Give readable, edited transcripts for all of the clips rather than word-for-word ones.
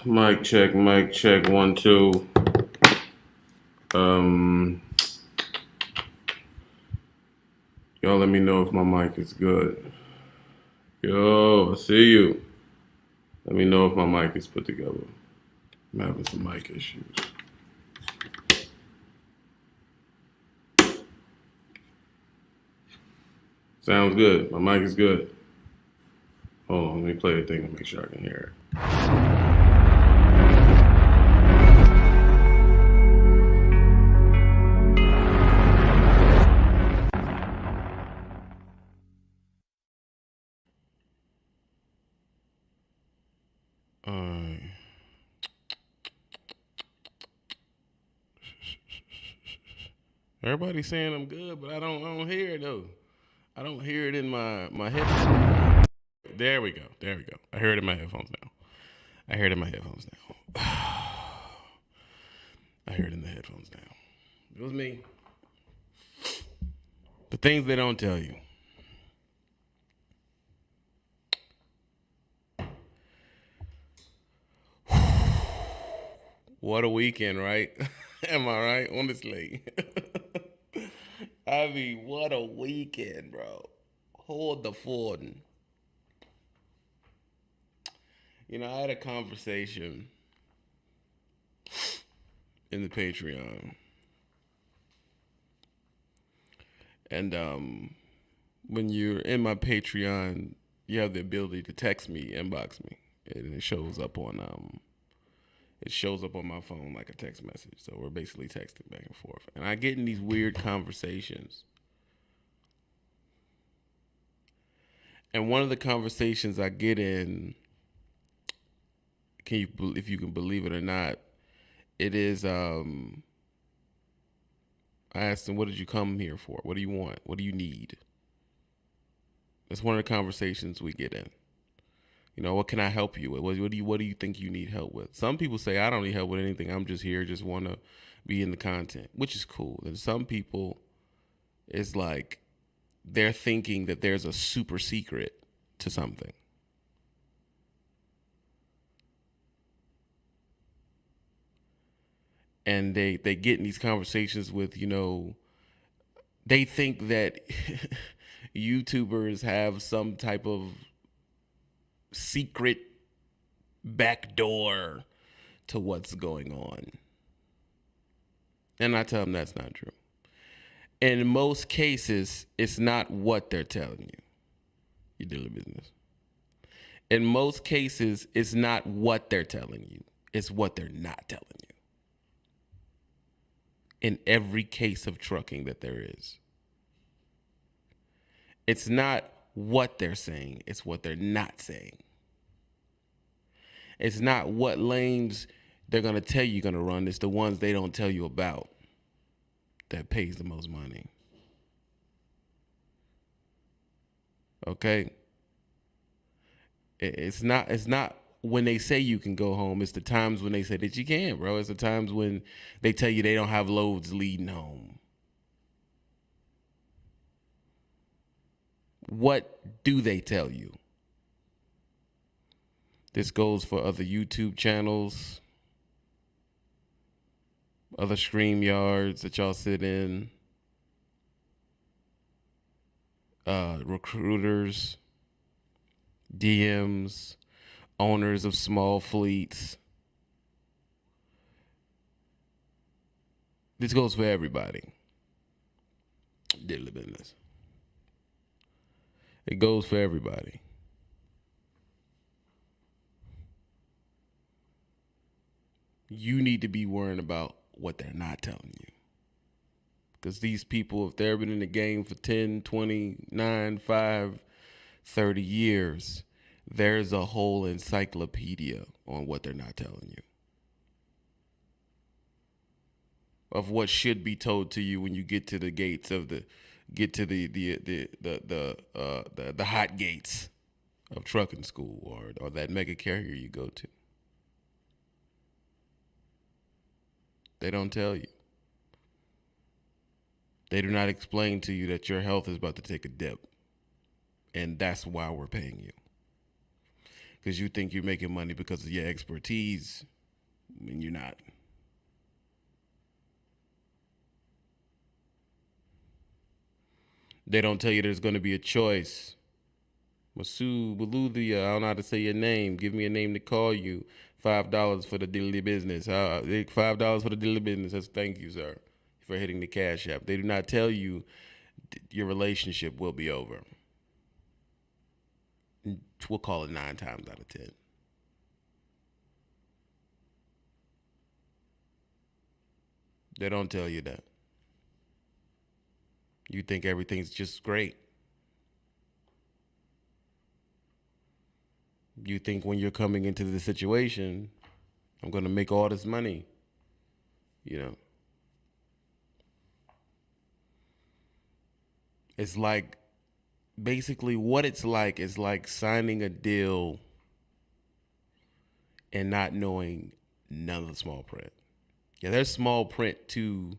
Mic check, 1, 2. Um, y'all let me know if my mic is good. Yo, I see you. Let me know if my mic is put together. I'm having some mic issues. Sounds good. My mic is good. Hold on, let me play the thing to make sure I can hear it. Everybody's saying I'm good, but I don't hear it though. I don't hear it in my head. There we go. There we go. I hear it in my headphones now. I hear it in my headphones now. I hear it in the headphones now. It was me. The things they don't tell you. What a weekend, right? Am I right? Honestly. I mean, what a weekend, bro. Hold the fort. I had a conversation in the Patreon. And when you're in my Patreon, you have the ability to text me, inbox me. And it shows up on my phone like a text message. So we're basically texting back and forth. And I get in these weird conversations. And one of the conversations I get in, if you can believe it or not, it is I asked them, what did you come here for? What do you want? What do you need? It's one of the conversations we get in. What can I help you with? What do you think you need help with? Some people say I don't need help with anything. I'm just here, just want to be in the content, which is cool. And some people, it's like they're thinking that there's a super secret to something. And they get in these conversations with, they think that YouTubers have some type of secret backdoor to what's going on. And I tell them that's not true. In most cases, it's not what they're telling you. You deal in business. In most cases, it's not what they're telling you. It's what they're not telling you. In every case of trucking that there is. It's not what they're saying. It's what they're not saying. It's not what lanes they're going to tell you you're going to run. It's the ones they don't tell you about that pays the most money. Okay? It's not when they say you can go home. It's the times when they say that you can, bro. It's the times when they tell you they don't have loads leading home. What do they tell you? This goes for other YouTube channels, other stream yards that y'all sit in, recruiters, DMs, owners of small fleets. This goes for everybody. Diddly business. It goes for everybody. You need to be worrying about what they're not telling you. Because these people, if they've been in the game for 10, 29, 5, 30 years, there's a whole encyclopedia on what they're not telling you. Of what should be told to you when you get to the gates of the hot gates of trucking school or that mega carrier you go to. They don't tell you. They do not explain to you that your health is about to take a dip. And that's why we're paying you. because you think you're making money because of your expertise, and you're not. They don't tell you there's going to be a choice. Masood Baluthia, I don't know how to say your name. Give me a name to call you. $5 for the daily business. $5 for the daily business. That's thank you, sir, for hitting the Cash App. They do not tell you your relationship will be over. We'll call it 9 times out of 10. They don't tell you that. You think everything's just great. You think when you're coming into the situation, I'm going to make all this money, you know. It's like, basically what it's like is like signing a deal and not knowing none of the small print. Yeah, there's small print to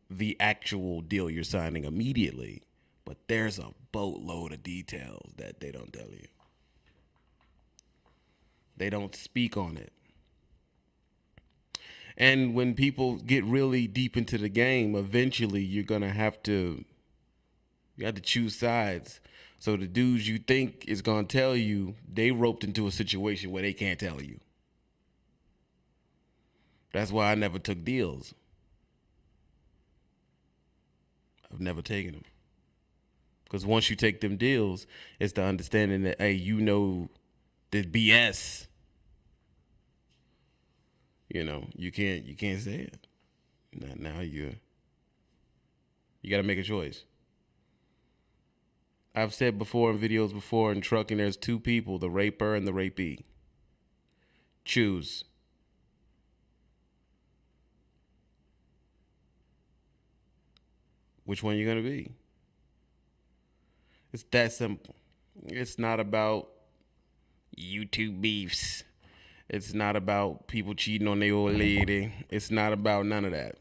the actual deal you're signing immediately, but there's a boatload of details that they don't tell you. They don't speak on it. And when people get really deep into the game, eventually you have to choose sides. So the dudes you think is gonna tell you, they roped into a situation where they can't tell you. That's why I never took deals. I've never taken them. Because once you take them deals, it's the understanding that, hey, you know the BS. You know, you can't say it. Now you got to make a choice. I've said before in videos before, in trucking, there's 2 people, the raper and the rapee. Choose. Which one you're going to be? It's that simple. It's not about YouTube beefs. It's not about people cheating on their old lady. It's not about none of that.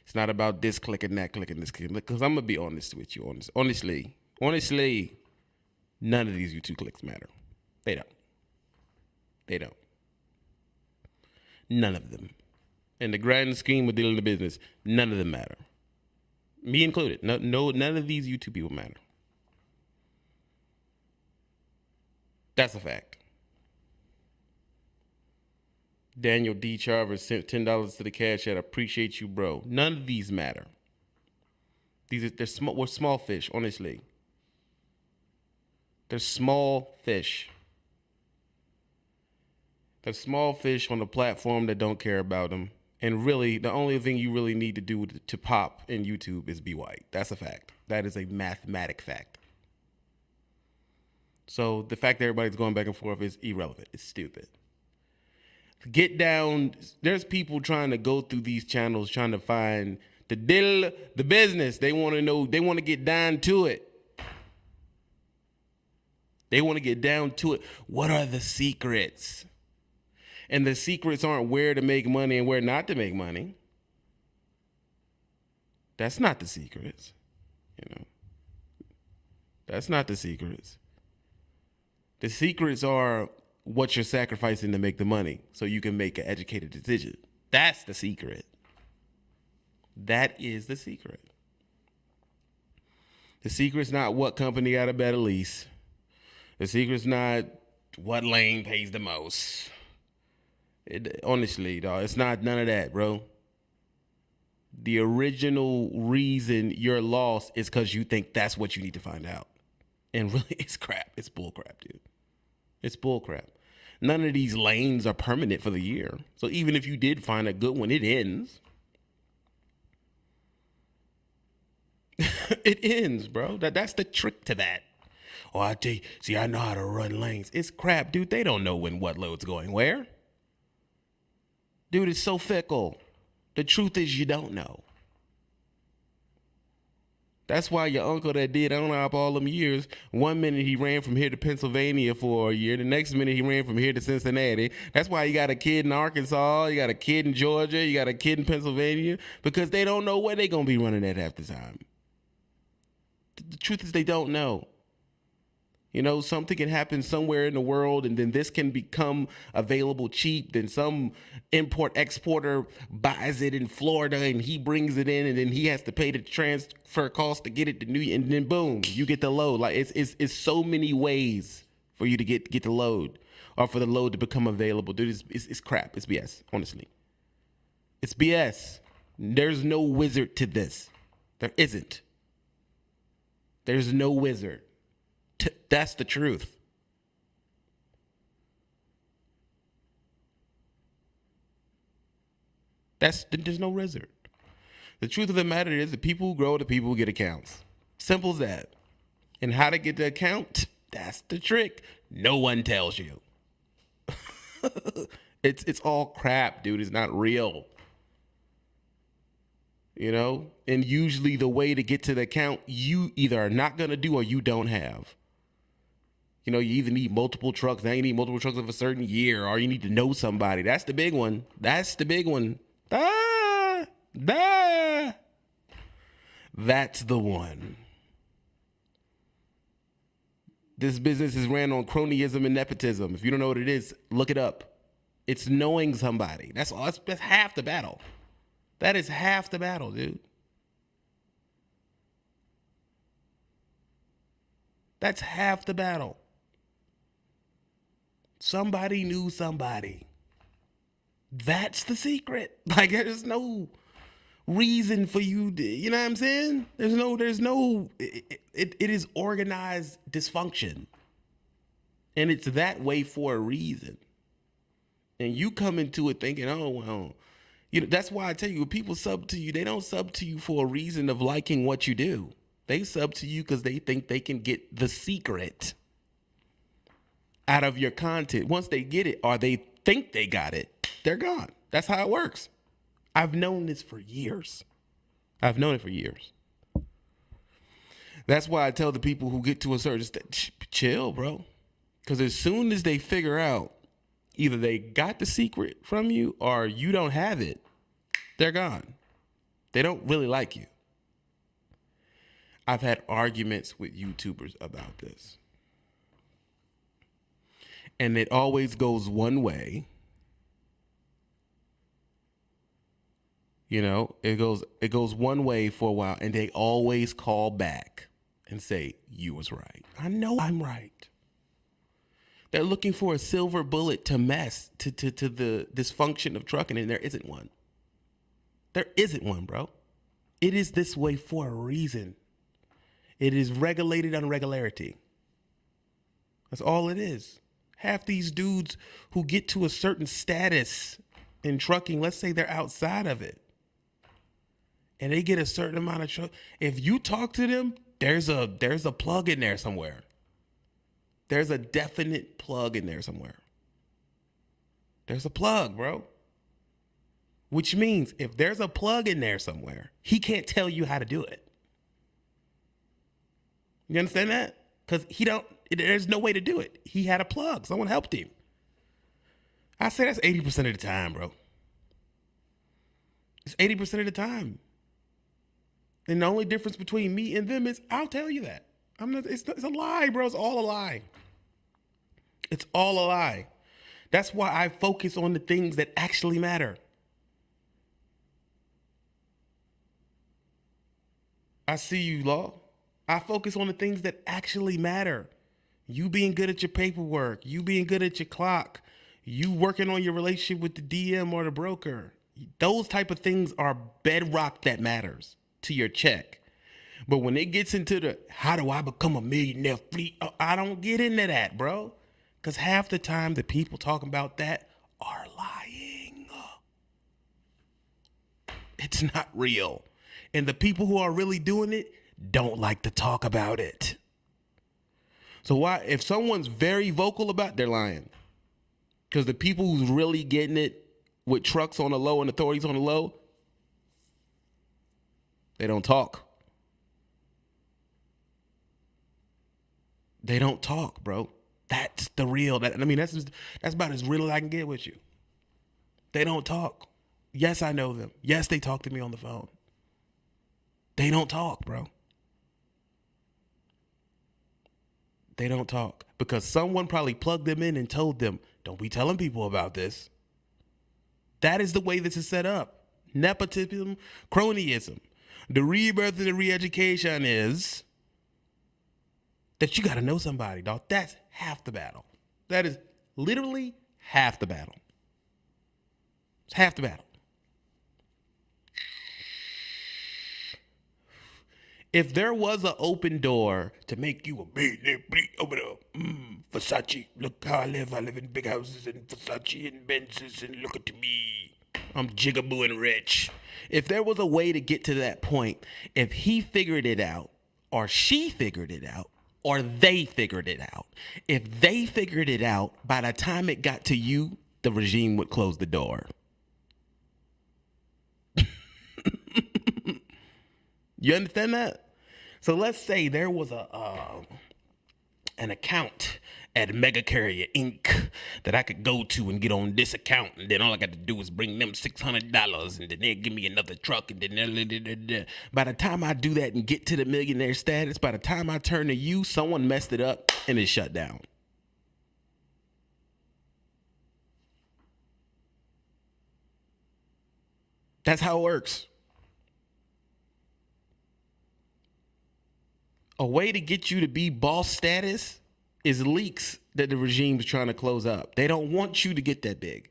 It's not about this clicking, that clicking, this clicking. Because I'm going to be honest with you. Honestly, none of these YouTube clicks matter. They don't. None of them. In the grand scheme of dealing in the business, none of them matter. Me included. No, none of these YouTube people matter. That's a fact. Daniel D. Charvers sent $10 to the Cash App. Appreciate you, bro. None of these matter. We're small fish, honestly. They're small fish. They're small fish on a platform that don't care about them. And really, the only thing you really need to do to pop in YouTube is be white. That's a fact. That is a mathematic fact. So the fact that everybody's going back and forth is irrelevant. It's stupid. Get down. There's people trying to go through these channels trying to find the business. They want to know. They want to get down to it. They want to get down to it. What are the secrets? And the secrets aren't where to make money and where not to make money. That's not the secrets. You know. That's not the secrets. The secrets are what you're sacrificing to make the money so you can make an educated decision. That's the secret. That is the secret. The secret's not what company got a better lease. The secret's not what lane pays the most. Honestly, dog, it's not none of that, bro. The original reason you're lost is because you think that's what you need to find out. And really, it's crap. It's bull crap, dude. It's bull crap. None of these lanes are permanent for the year. So even if you did find a good one, it ends. It ends, bro. That's the trick to that. Oh, I tell you, see, I know how to run lanes. It's crap, dude. They don't know when what load's going where. Dude, it's so fickle. The truth is you don't know. That's why your uncle that did UNOP all them years, 1 minute he ran from here to Pennsylvania for a year. The next minute he ran from here to Cincinnati. That's why you got a kid in Arkansas, you got a kid in Georgia, you got a kid in Pennsylvania, because they don't know where they're going to be running at half the time. The truth is they don't know. You know, something can happen somewhere in the world, and then this can become available cheap. Then some import exporter buys it in Florida, and he brings it in, and then he has to pay the transfer cost to get it to New York, and then boom, you get the load. Like it's so many ways for you to get the load, or for the load to become available. Dude, it's crap. It's BS. Honestly, it's BS. There's no wizard to this. There isn't. There's no wizard. That's the truth. There's no wizard. The truth of the matter is the people who grow, the people who get accounts. Simple as that. And how to get the account, that's the trick. No one tells you. It's all crap, dude. It's not real. You know? And usually the way to get to the account, you either are not going to do or you don't have. You know, you either need multiple trucks. Now you need multiple trucks of a certain year, or you need to know somebody. That's the big one. That's the big one. That's the one. This business is ran on cronyism and nepotism. If you don't know what it is, look it up. It's knowing somebody. That's all. That's half the battle. That is half the battle, dude. That's half the battle. Somebody knew somebody. That's the secret. Like, there's no reason for you to, you know what I'm saying? It is organized dysfunction. And it's that way for a reason. And you come into it thinking, oh, well, you know, that's why I tell you, when people sub to you, they don't sub to you for a reason of liking what you do. They sub to you because they think they can get the secret out of your content. Once they get it, or they think they got it, they're gone. That's how it works. I've known this for years. I've known it for years. That's why I tell the people who get to a certain stage, chill, bro. Because as soon as they figure out either they got the secret from you or you don't have it, they're gone. They don't really like you. I've had arguments with YouTubers about this. And it always goes one way. You know, it goes one way for a while, and they always call back and say, you was right. I know I'm right. They're looking for a silver bullet to mess to the dysfunction of trucking, and there isn't one. There isn't one, bro. It is this way for a reason. It is regulated irregularity. That's all it is. Half these dudes who get to a certain status in trucking, let's say they're outside of it, and they get a certain amount of truck. If you talk to them, there's a plug in there somewhere. There's a definite plug in there somewhere. There's a plug, bro. Which means if there's a plug in there somewhere, he can't tell you how to do it. You understand that? Because there's no way to do it. He had a plug. Someone helped him. I say that's 80% of the time, bro. It's 80% of the time. And the only difference between me and them is I'll tell you that. It's a lie, bro. It's all a lie. It's all a lie. That's why I focus on the things that actually matter. I see you, Law. I focus on the things that actually matter. You being good at your paperwork, you being good at your clock, you working on your relationship with the DM or the broker. Those type of things are bedrock that matters to your check. But when it gets into the how do I become a millionaire fleet, I don't get into that, bro. Because half the time the people talking about that are lying. It's not real. And the people who are really doing it don't like to talk about it. So why, if someone's very vocal about it, they're lying. Because the people who's really getting it with trucks on the low and authorities on the low, they don't talk. They don't talk, bro. That's the real. That's about as real as I can get with you. They don't talk. Yes, I know them. Yes, they talk to me on the phone. They don't talk, bro. They don't talk because someone probably plugged them in and told them, don't be telling people about this. That is the way this is set up. Nepotism, cronyism. The rebirth of the re-education is that you got to know somebody, dog. That's half the battle. That is literally half the battle. It's half the battle. If there was an open door to make you a big over there, Versace, look how I live. I live in big houses and Versace and Benzes, and look at me. I'm jigaboo and rich. If there was a way to get to that point, if he figured it out, or she figured it out, or they figured it out, if they figured it out, by the time it got to you, the regime would close the door. You understand that? So let's say there was an account at Mega Carrier Inc. that I could go to and get on this account, and then all I got to do is bring them $600, and then they'll give me another truck, and then by the time I do that and get to the millionaire status, by the time I turn to you, someone messed it up and it's shut down. That's how it works. A way to get you to be boss status is leaks that the regime's trying to close up. They don't want you to get that big.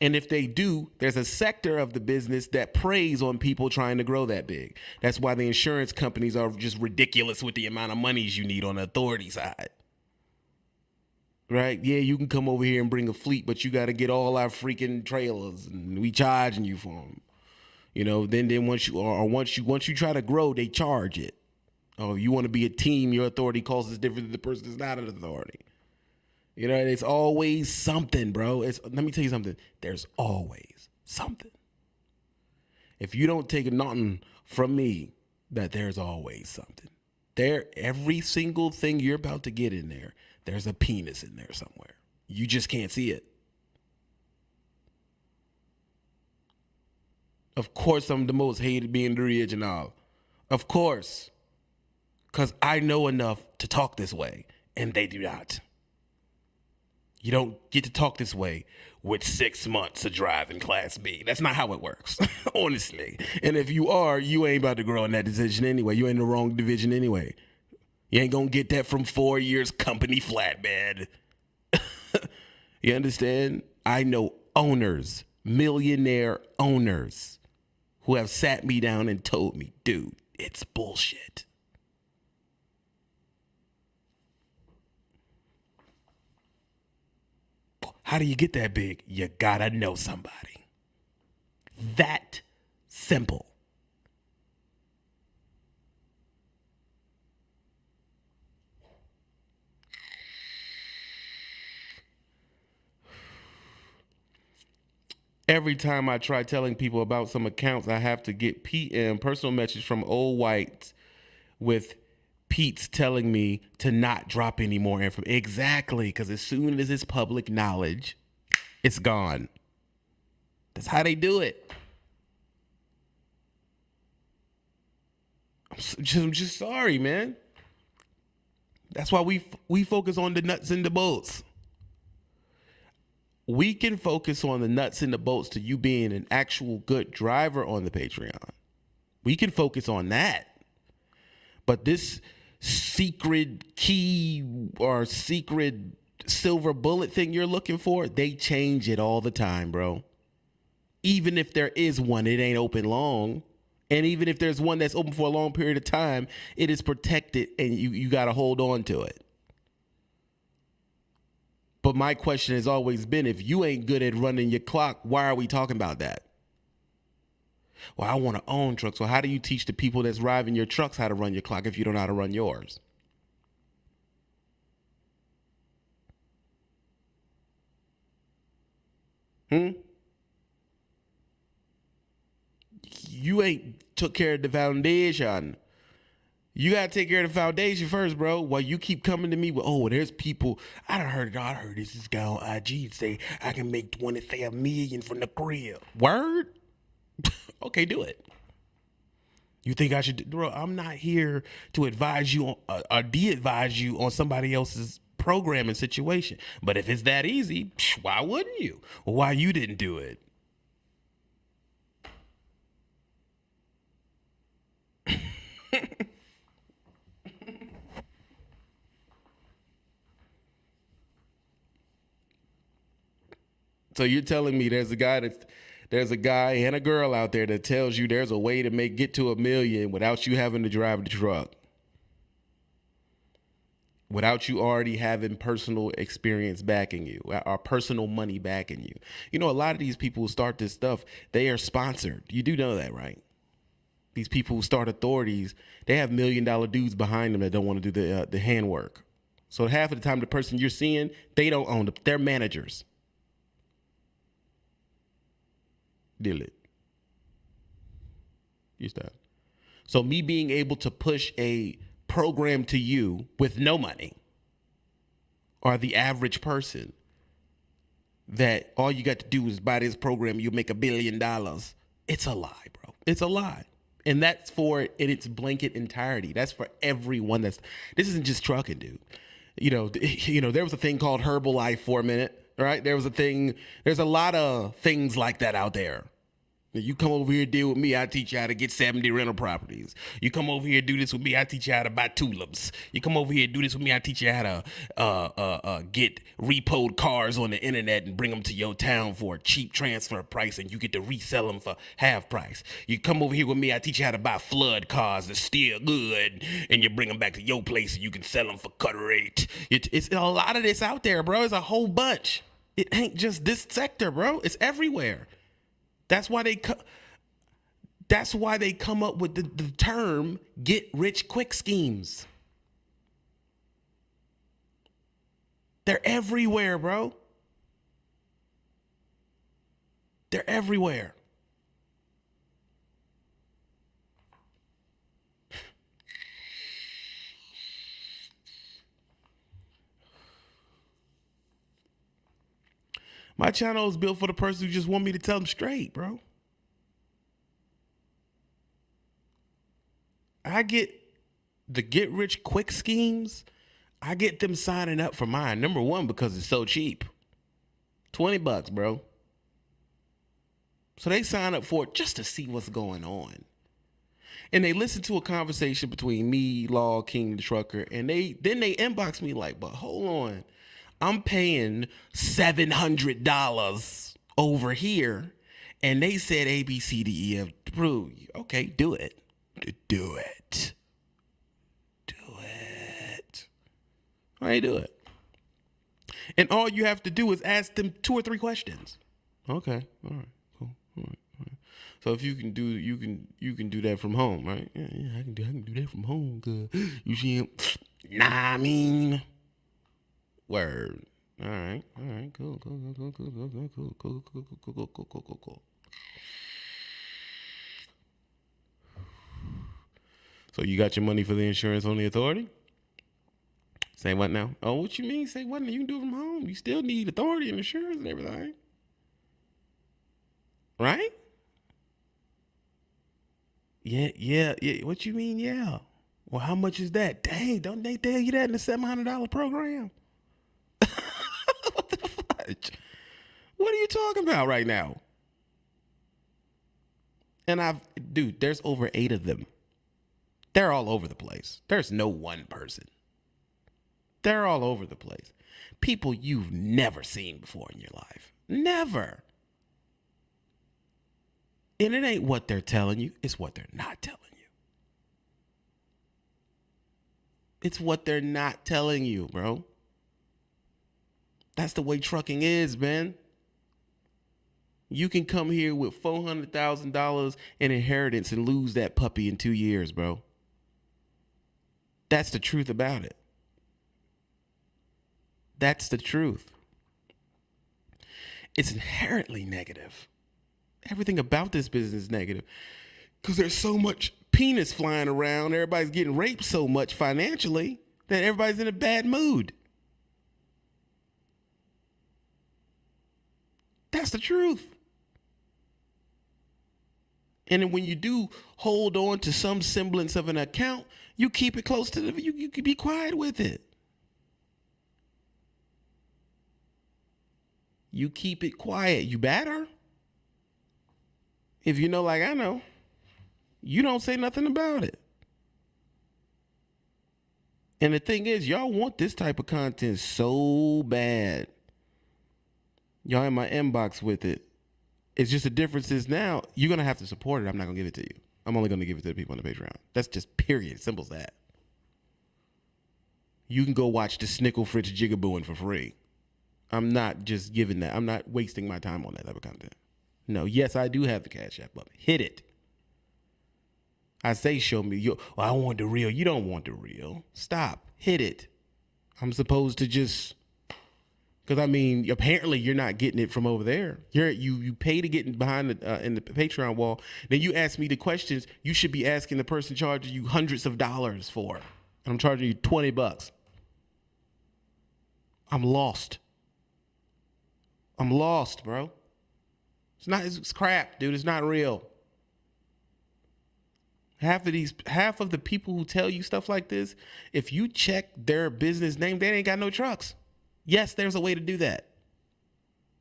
And if they do, there's a sector of the business that preys on people trying to grow that big. That's why the insurance companies are just ridiculous with the amount of monies you need on the authority side. Right? Yeah, you can come over here and bring a fleet, but you got to get all our freaking trailers, and we charging you for them. You know, then once you try to grow, they charge it. Oh, you want to be a team, your authority cost is different than the person that's not an authority. You know, it's always something, bro. Let me tell you something. There's always something. If you don't take nothing from me, that there's always something. Every single thing you're about to get in there, there's a penis in there somewhere. You just can't see it. Of course, I'm the most hated being the original. Of course. Because I know enough to talk this way, and they do not. You don't get to talk this way with 6 months of driving Class B. That's not how it works, honestly. And if you are, you ain't about to grow in that division anyway. You ain't in the wrong division anyway. You ain't going to get that from 4 years company flatbed. You understand? I know owners, millionaire owners, who have sat me down and told me, dude, it's bullshit. How do you get that big? You gotta know somebody. That simple. Every time I try telling people about some accounts, I have to get PM, personal message from old whites with Pete's telling me to not drop any more information. Exactly, because as soon as it's public knowledge, it's gone. That's how they do it. I'm just sorry, man. That's why we focus on the nuts and the bolts. We can focus on the nuts and the bolts to you being an actual good driver on the Patreon. We can focus on that. But this secret key or secret silver bullet thing you're looking for, they change it all the time, bro. Even if there is one, it ain't open long. And even if there's one that's open for a long period of time, it is protected and you got to hold on to it. But my question has always been, if you ain't good at running your clock, why are we talking about that? Well, I want to own trucks. Well, how do you teach the people that's driving your trucks how to run your clock if you don't know how to run yours? You ain't took care of the foundation. You got to take care of the foundation first, bro. While you keep coming to me with, oh, there's people. I heard this guy on IG say I can make 27 million from the crib. Word? Okay, do it. You think I should, bro? I'm not here to advise you on, or de-advise you on somebody else's programming situation. But if it's that easy, why wouldn't you? Why you didn't do it? So you're telling me there's a guy and a girl out there that tells you there's a way to get to 1 million without you having to drive the truck, without you already having personal experience backing you or personal money backing you. You know, a lot of these people who start this stuff, they are sponsored. You do know that, right? These people who start authorities, they have $1 million dudes behind them that don't want to do the handwork. So half of the time, the person you're seeing, they don't own them. They're managers. Deal it. You stop. So me being able to push a program to you with no money, or the average person, that all you got to do is buy this program, you'll make $1 billion. It's a lie, bro. It's a lie. And that's for in its blanket entirety. That's for everyone. This isn't just trucking, dude. There was a thing called Herbalife for a minute, right? There's a lot of things like that out there. You come over here, deal with me, I teach you how to get 70 rental properties. You come over here, do this with me, I teach you how to buy tulips. You come over here, do this with me, I teach you how to get repoed cars on the internet and bring them to your town for a cheap transfer price, and you get to resell them for half price. You come over here with me, I teach you how to buy flood cars that's still good, and you bring them back to your place and you can sell them for cut rate. It's a lot of this out there, bro. It's a whole bunch. It ain't just this sector, bro. It's everywhere. That's why they come up with the term get rich quick schemes. They're everywhere, bro. They're everywhere. My channel is built for the person who just want me to tell them straight, bro. I get the get rich quick schemes. I get them signing up for mine. Number one, because it's so cheap. $20, bro. So they sign up for it just to see what's going on. And they listen to a conversation between me, Law, King, the trucker, and they inbox me like, but hold on. I'm paying $700 over here, and they said A, B, C, D, E, F. Prove. Okay, do it. Do it. Do it. All right, do it. And all you have to do is ask them 2 or 3 questions. Okay. All right. Cool. All right. So if you can do that from home, right? Yeah, I can do that from home. Cause you see him. Nah, I mean. Word. All right. Cool. So you got your money for the insurance on the authority? Say what now? Oh, what you mean? Say what? You can do it from home. You still need authority and insurance and everything, right? Yeah. What you mean? Yeah. Well, how much is that? Dang, don't they tell you that in the $700 program? What the fudge? What are you talking about right now? And there's over 8 of them. They're all over the place. There's no one person. They're all over the place. People you've never seen before in your life. Never. And it ain't what they're telling you, it's what they're not telling you. It's what they're not telling you, bro. That's the way trucking is, man. You can come here with $400,000 in inheritance and lose that puppy in 2 years, bro. That's the truth about it. That's the truth. It's inherently negative. Everything about this business is negative because there's so much penis flying around. Everybody's getting raped so much financially that everybody's in a bad mood. That's the truth. And then when you do hold on to some semblance of an account, you keep it close to you can be quiet with it. You keep it quiet. You better. If you know, like I know, you don't say nothing about it. And the thing is, y'all want this type of content so bad. Y'all in my inbox with it. It's just the difference is now you're going to have to support it. I'm not going to give it to you. I'm only going to give it to the people on the Patreon. That's just period. Simple as that. You can go watch the Snickle Fritz Jigabooing for free. I'm not just giving that. I'm not wasting my time on that type of content. No, yes, I do have the Cash App up. Hit it. I say show me. I want the real. You don't want the real. Stop. Hit it. I'm supposed to just... Because I mean, apparently you're not getting it from over there. You pay to get behind in the Patreon wall. Then you ask me the questions you should be asking the person charging you hundreds of dollars for. And I'm charging you $20. I'm lost. I'm lost, bro. It's crap, dude. It's not real. Half of the people who tell you stuff like this, if you check their business name, they ain't got no trucks. Yes, there's a way to do that.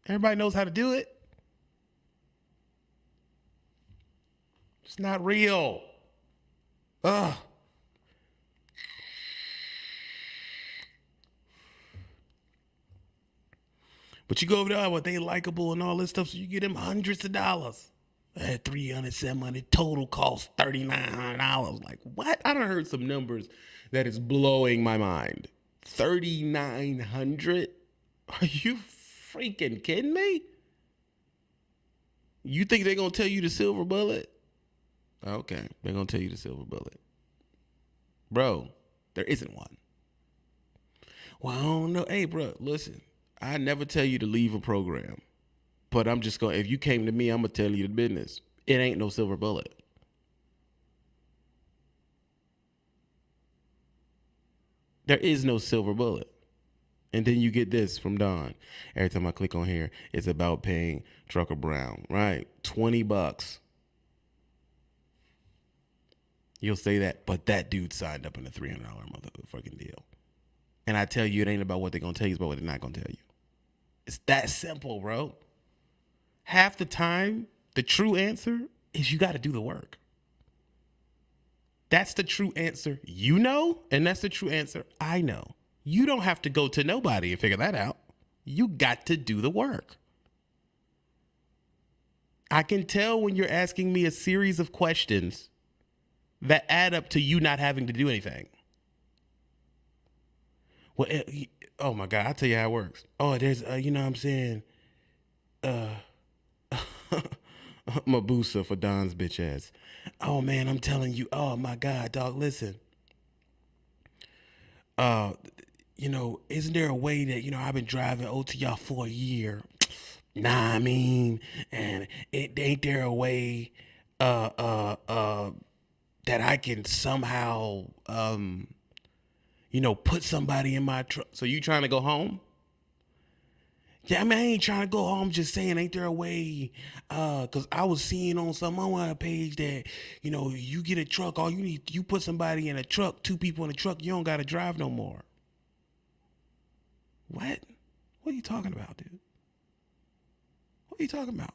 Everybody knows how to do it. It's not real. Ugh. But you go over there, they likable and all this stuff, so you get them hundreds of dollars. At $300, $700, total cost $3,900. Like, what? I done heard some numbers that is blowing my mind. $3,900? Are you freaking kidding me? You think they're going to tell you the silver bullet? Okay, they're going to tell you the silver bullet. Bro, there isn't one. Well, I don't know. Hey, bro, listen. I never tell you to leave a program. But I'm just going, if you came to me, I'm going to tell you the business. It ain't no silver bullet. There is no silver bullet. And then you get this from Don. Every time I click on here, it's about paying Trucker Brown, right? $20. You'll say that, but that dude signed up in a $300 motherfucking deal. And I tell you, it ain't about what they're going to tell you, it's about what they're not going to tell you. It's that simple, bro. Half the time, the true answer is you got to do the work. That's the true answer you know, and that's the true answer I know. You don't have to go to nobody and figure that out. You got to do the work. I can tell when you're asking me a series of questions that add up to you not having to do anything. Well, oh my God, I'll tell you how it works. Oh, there's, you know what I'm saying? Mabusa for Don's bitch ass. Oh man, I'm telling you. Oh my God, dog. Listen. You know, isn't there a way that, you know, I've been driving OTR for a year? Nah, I mean, and ain't there a way, that I can somehow, you know, put somebody in my truck? So you trying to go home? Yeah, I mean, I ain't trying to go home. Just saying, ain't there a way? Cause I was seeing on some other page that, you know, you get a truck, all you need, you put somebody in a truck, 2 people in a truck, you don't got to drive no more. What? What are you talking about, dude? What are you talking about?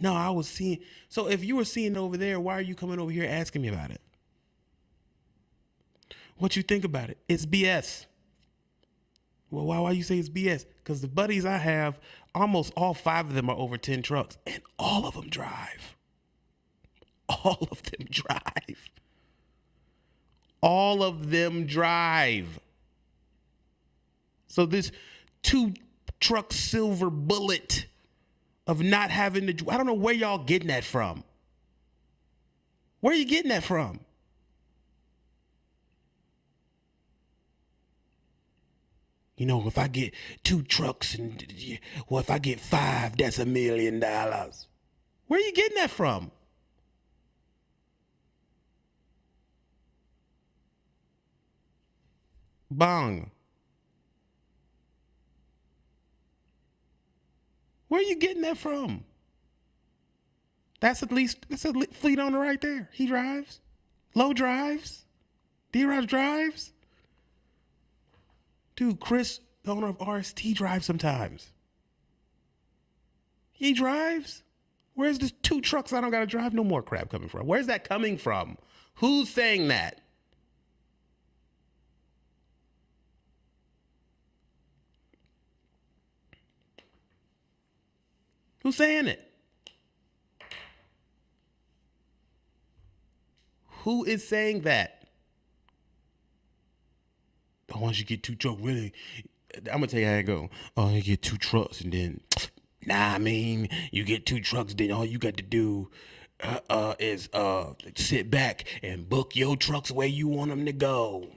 No, I was seeing. So if you were seeing it over there, why are you coming over here asking me about it? What you think about it? It's BS. Well, why you say it's BS? Because the buddies I have, almost all 5 of them are over 10 trucks, and all of them drive. All of them drive. All of them drive. So this 2 truck silver bullet of not having to, I don't know where y'all getting that from. Where are you getting that from? You know, if I get 2 trucks and, well, if I get 5, that's $1 million. Where are you getting that from? Bong. Where are you getting that from? That's a fleet owner right there. He drives. Low drives. D-Rod drives. Dude, Chris, the owner of RST, drives sometimes. He drives. Where's the 2 trucks I don't got to drive no more crap coming from? Where's that coming from? Who's saying that? Who's saying it? Who is saying that? Oh, once you get 2 trucks, really, I'm going to tell you how it go. Oh, you get 2 trucks and then, you get 2 trucks, then all you got to do is sit back and book your trucks where you want them to go.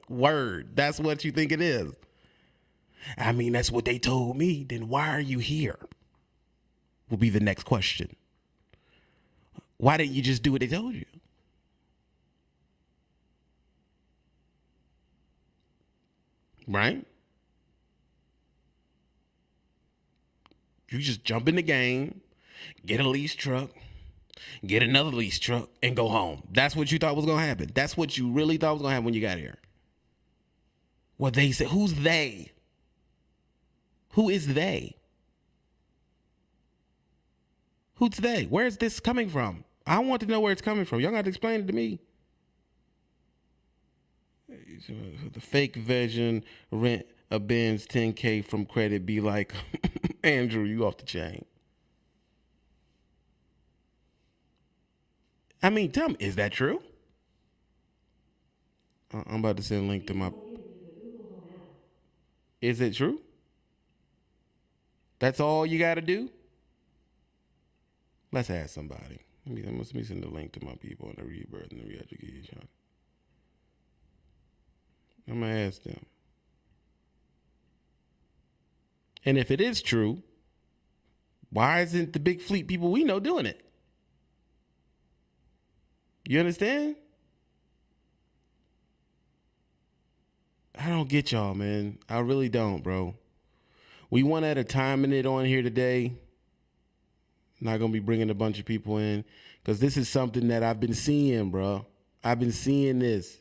Word. That's what you think it is. That's what they told me. Then why are you here? Will be the next question. Why didn't you just do what they told you? Right? You just jump in the game, get a lease truck, get another lease truck, and go home. That's what you thought was going to happen. That's what you really thought was going to happen when you got here. Well, they said, who's they? Who is they? Who's they? Where's this coming from? I want to know where it's coming from. Y'all got to explain it to me. The fake version rent a Benz 10K from credit be like, Andrew, you off the chain. Tell me, is that true? I'm about to send a link to my... Is it true? That's all you got to do? Let's ask somebody. Let me send a link to my people on the rebirth and the re-education. I'm going to ask them. And if it is true, why isn't the big fleet people we know doing it? You understand? I don't get y'all, man. I really don't, bro. We one at a time in it on here today. Not going to be bringing a bunch of people in because this is something that I've been seeing, bro. I've been seeing this.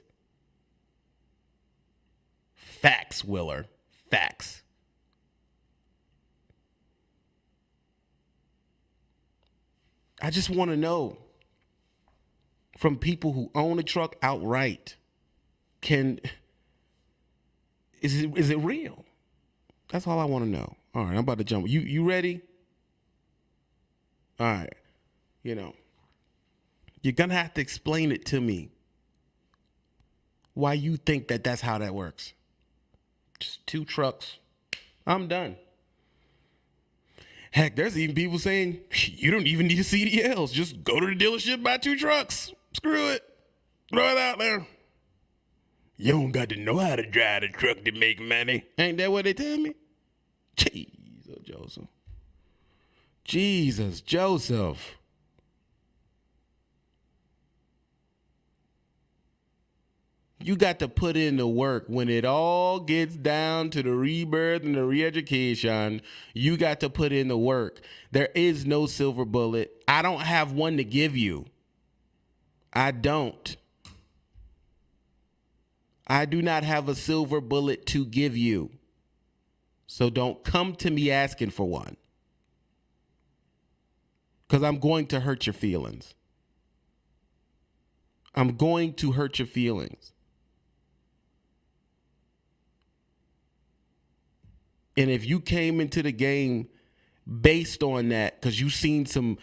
Facts, Willer. Facts. I just want to know from people who own a truck outright, is it real? That's all I want to know. All right, I'm about to jump. You ready? All right. You're going to have to explain it to me. Why you think that that's how that works. Just 2 trucks. I'm done. Heck, there's even people saying, you don't even need a CDLs. Just go to the dealership, buy 2 trucks. Screw it. Throw it out there. You don't got to know how to drive a truck to make money. Ain't that what they tell me? Jesus, Joseph. Jesus, Joseph. You got to put in the work. When it all gets down to the rebirth and the re-education, you got to put in the work. There is no silver bullet. I don't have one to give you. I don't. I do not have a silver bullet to give you. So don't come to me asking for one. Because I'm going to hurt your feelings. I'm going to hurt your feelings. And if you came into the game based on that, because you've seen some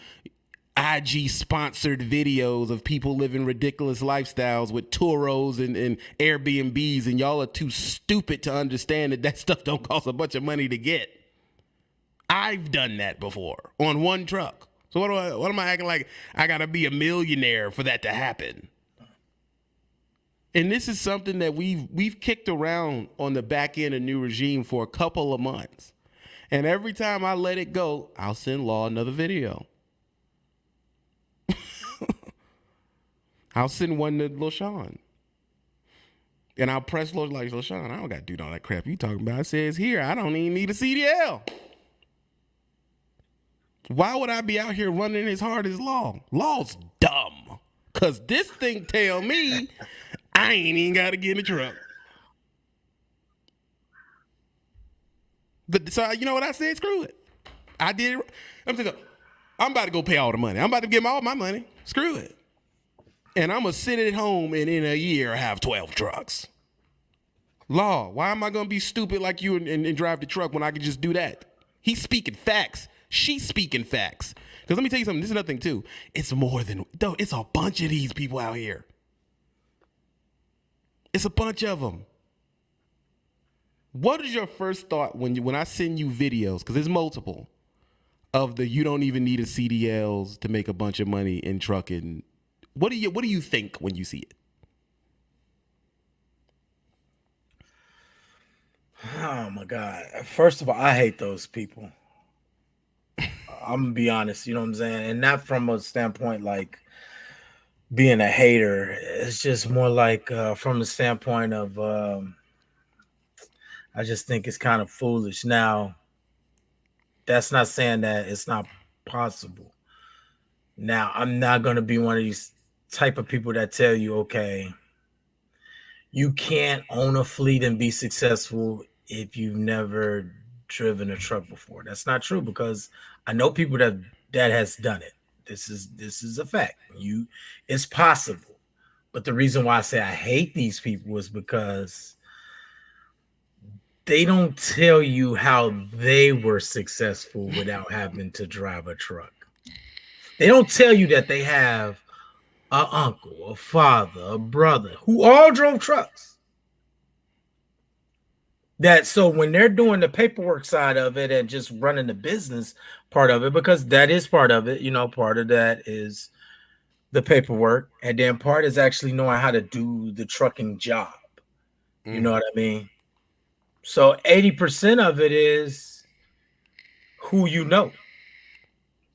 IG sponsored videos of people living ridiculous lifestyles with Turos and Airbnbs, and y'all are too stupid to understand that stuff don't cost a bunch of money to get. I've done that before on one truck. So what am I acting like I gotta be a millionaire for that to happen? And this is something that we've kicked around on the back end of New Regime for a couple of months. And every time I let it go, I'll send Law another video. I'll send one to LaShawn. And I'll press LaShawn, I don't got to do all that crap you talking about. It says here, I don't even need a CDL. Why would I be out here running as hard as Law? Law's dumb. Cause this thing tell me I ain't even gotta get in the truck. But so you know what I said? Screw it. I did it. I'm about to go pay all the money. I'm about to give all my money. Screw it. And I'm gonna sit at home and in a year have 12 trucks. Law, why am I gonna be stupid like you and drive the truck when I can just do that? He's speaking facts. She's speaking facts. Because let me tell you something, this is another thing too. It's more than, though, it's a bunch of these people out here. It's a bunch of them. What is your first thought when I send you videos, because there's multiple, of the you don't even need a CDLs to make a bunch of money in trucking? What do you think when you see it? Oh my God. First of all, I hate those people. I'm gonna be honest, you know what I'm saying? And not from a standpoint like being a hater. It's just more like from the standpoint of I just think it's kind of foolish. Now, that's not saying that it's not possible. Now, I'm not gonna be one of these type of people that tell you, okay, you can't own a fleet and be successful if you've never driven a truck before. That's not true, because I know people that has done it. This is a fact. It's possible. But the reason why I say I hate these people is because they don't tell you how they were successful without having to drive a truck. They don't tell you that they have an uncle, a father, a brother who all drove trucks. That so when they're doing the paperwork side of it and just running the business part of it, because that is part of it, you know, part of that is the paperwork, and then part is actually knowing how to do the trucking job. You know what I mean? So 80% of it is who you know.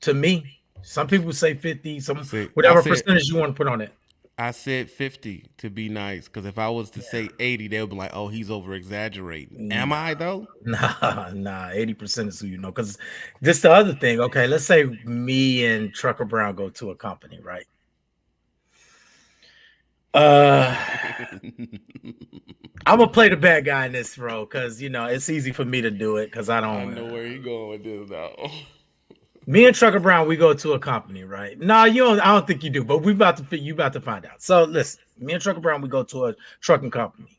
To me, some people say 50, whatever percentage you want to put on it. I said 50 to be nice, because if I was to say 80, they would be like, oh, he's over exaggerating. Am I though? Nah, 80% is who you know. Because this the other thing. Okay, let's say me and Trucker Brown go to a company, right? I'm gonna play the bad guy in this role because you know it's easy for me to do it because I know where you going with this though. Me and Trucker Brown, we go to a company, right? No, you don't. I don't think you do, but you about to find out. So listen, me and Trucker Brown, we go to a trucking company.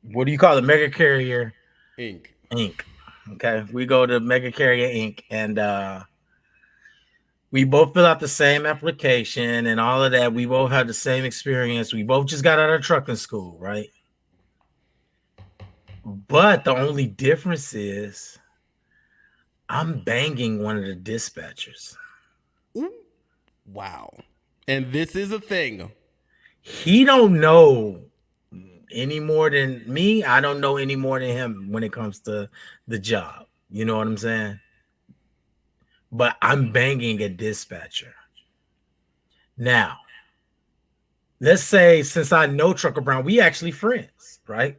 What do you call it? Mega Carrier Inc. Okay, we go to Mega Carrier Inc. and we both fill out the same application and all of that. We both have the same experience. We both just got out of trucking school, right? But the only difference is I'm banging one of the dispatchers. Ooh. Wow. And this is a thing. He don't know any more than me. I don't know any more than him when it comes to the job. You know what I'm saying? But I'm banging a dispatcher. Now, let's say since I know Trucker Brown, we actually friends, right?